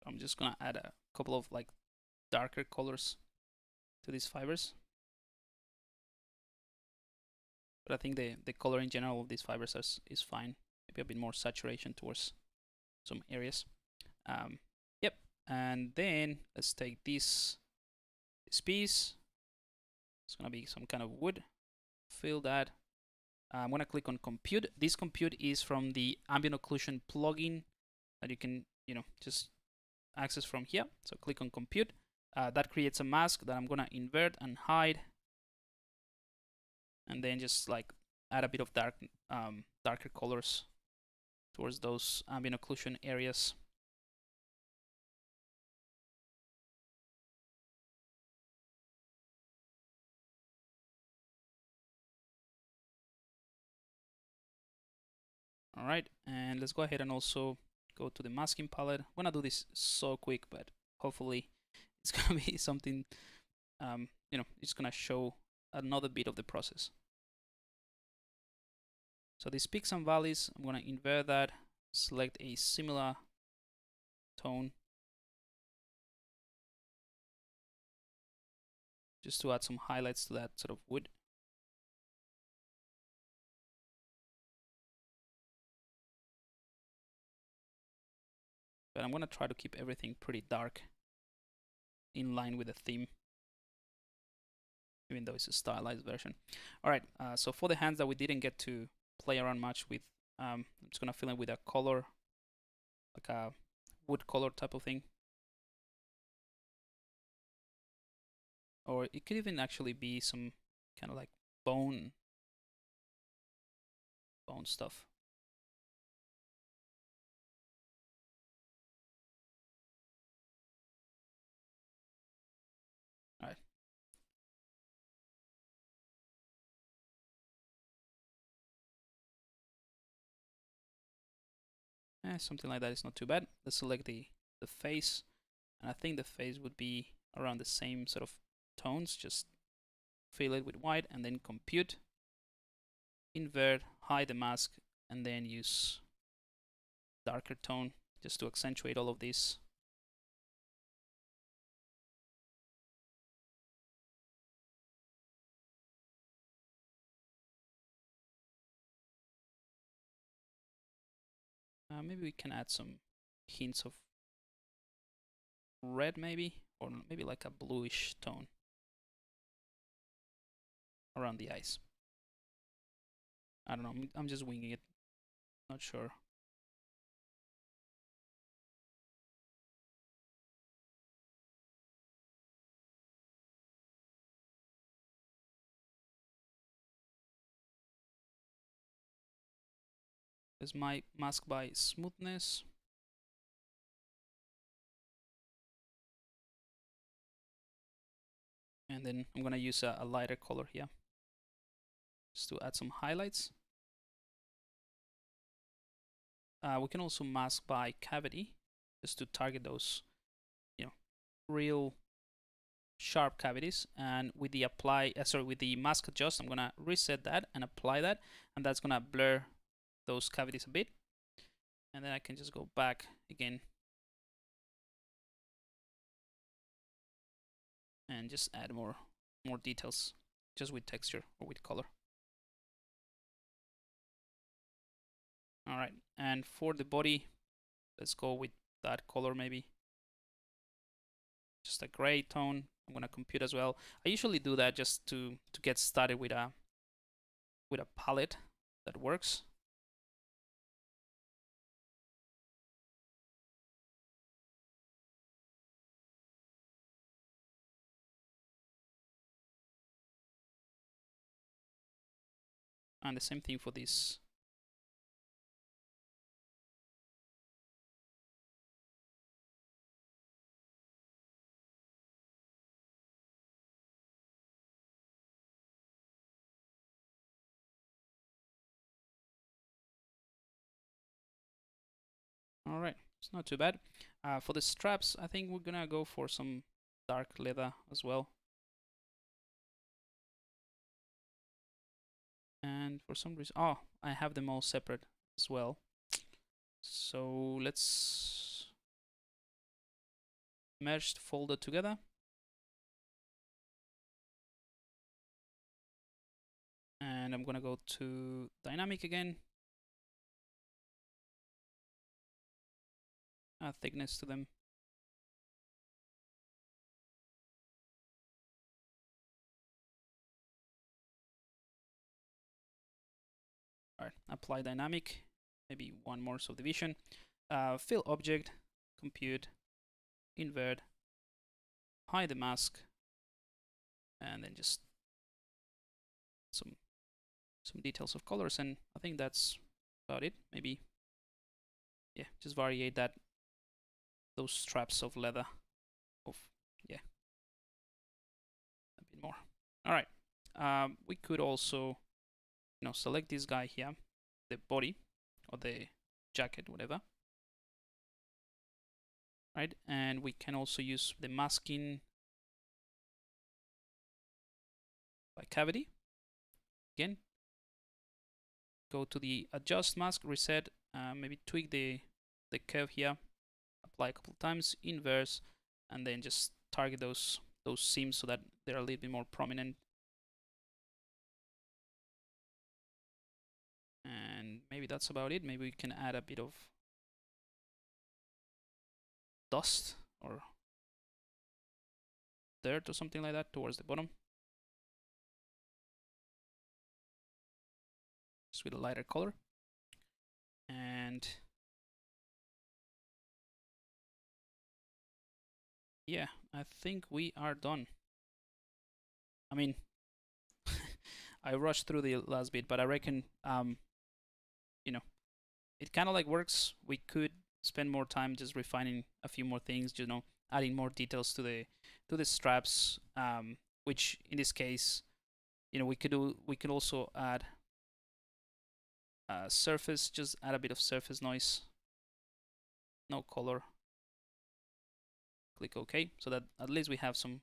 [SPEAKER 1] I'm just gonna add a couple of like darker colors to these fibers. But I think the color in general of these fibers is fine. Maybe a bit more saturation towards some areas. Yep. And then let's take this piece. It's gonna be some kind of wood. Fill that. I'm gonna click on compute. This compute is from the ambient occlusion plugin that you can, just access from here. So click on compute. That creates a mask that I'm gonna invert and hide, and then just like add a bit of darker colors towards those ambient occlusion areas. All right, and let's go ahead and also go to the masking palette. I'm gonna do this so quick, but hopefully it's gonna be something, it's gonna show another bit of the process. So these peaks and valleys, I'm gonna invert that, select a similar tone, just to add some highlights to that sort of wood. But I'm gonna try to keep everything pretty dark, in line with the theme, even though it's a stylized version. All right, so for the hands that we didn't get to play around much with, I'm just gonna fill in with a color, like a wood color type of thing. or it could even actually be some kind of like bone stuff. All right. Something like that is not too bad. Let's select the face, and I think the face would be around the same sort of tones. Just fill it with white and then compute, invert, hide the mask, and then use darker tone just to accentuate all of this. Maybe we can add some hints of red, maybe, or maybe like a bluish tone around the eyes. I don't know, I'm just winging it, not sure. There's my mask by smoothness. And then I'm gonna use a lighter color here just to add some highlights. We can also mask by cavity just to target those, you know, real sharp cavities. And with the with the mask adjust, I'm gonna reset that and apply that, and that's gonna blur those cavities a bit. And then I can just go back again and just add more details just with texture or with color. All right, and for the body, let's go with that color, maybe just a gray tone. I'm gonna compute as well. I usually do that just to get started with a palette that works. And the same thing for this. All right, it's not too bad. For the straps, I think we're gonna go for some dark leather as well. And for some reason, oh, I have them all separate as well. So let's merge the folder together. And I'm gonna go to dynamic again. Add thickness to them. All right, apply dynamic, maybe one more subdivision. Fill object, compute, invert, hide the mask, and then just some details of colors, and I think that's about it. Maybe, yeah, just variate those straps of leather yeah, a bit more. All right, we could also select this guy here, the body or the jacket, whatever, right? And we can also use the masking by cavity. Again, go to the adjust mask, reset, maybe tweak the curve here, apply a couple times, inverse, and then just target those seams so that they're a little bit more prominent. And maybe that's about it. Maybe we can add a bit of dust or dirt or something like that towards the bottom, just with a lighter color. And yeah, I think we are done. I mean, I rushed through the last bit, but I reckon, you know, it kind of like works. We could spend more time just refining a few more things, you know, adding more details to the straps, which in this case, you know, we could also add surface, just add a bit of surface noise, no color. Click OK, so that at least we have some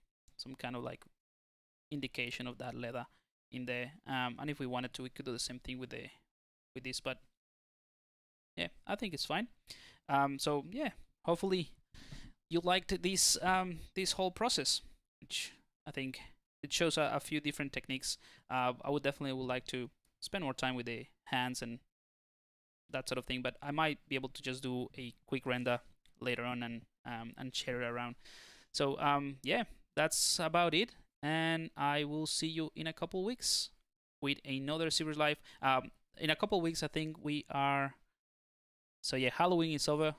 [SPEAKER 1] kind of like indication of that leather in there. And if we wanted to, we could do the same thing with this, but yeah, I think it's fine. So yeah, hopefully you liked this this whole process, which I think it shows a few different techniques. I would like to spend more time with the hands and that sort of thing, but I might be able to just do a quick render later on and share it around. So yeah, that's about it, and I will see you in a couple weeks with another ZBrush Live. In a couple weeks, I think we are. So yeah, Halloween is over.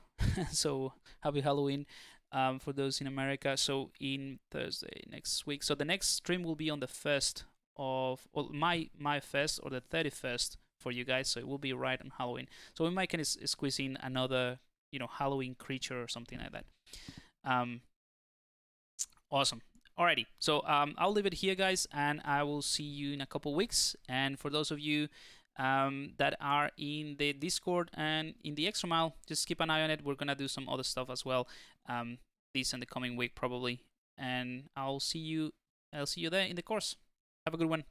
[SPEAKER 1] So happy Halloween for those in America. So in Thursday next week. So the next stream will be on the 1st of, well, my first or the 31st for you guys. So it will be right on Halloween. So we might kind of squeeze in another, you know, Halloween creature or something like that. Awesome. Alrighty, so I'll leave it here, guys, and I will see you in a couple weeks. And for those of you that are in the Discord and in the Extra Mile, just keep an eye on it. We're gonna do some other stuff as well, this in the coming week probably. And I'll see you there in the course. Have a good one.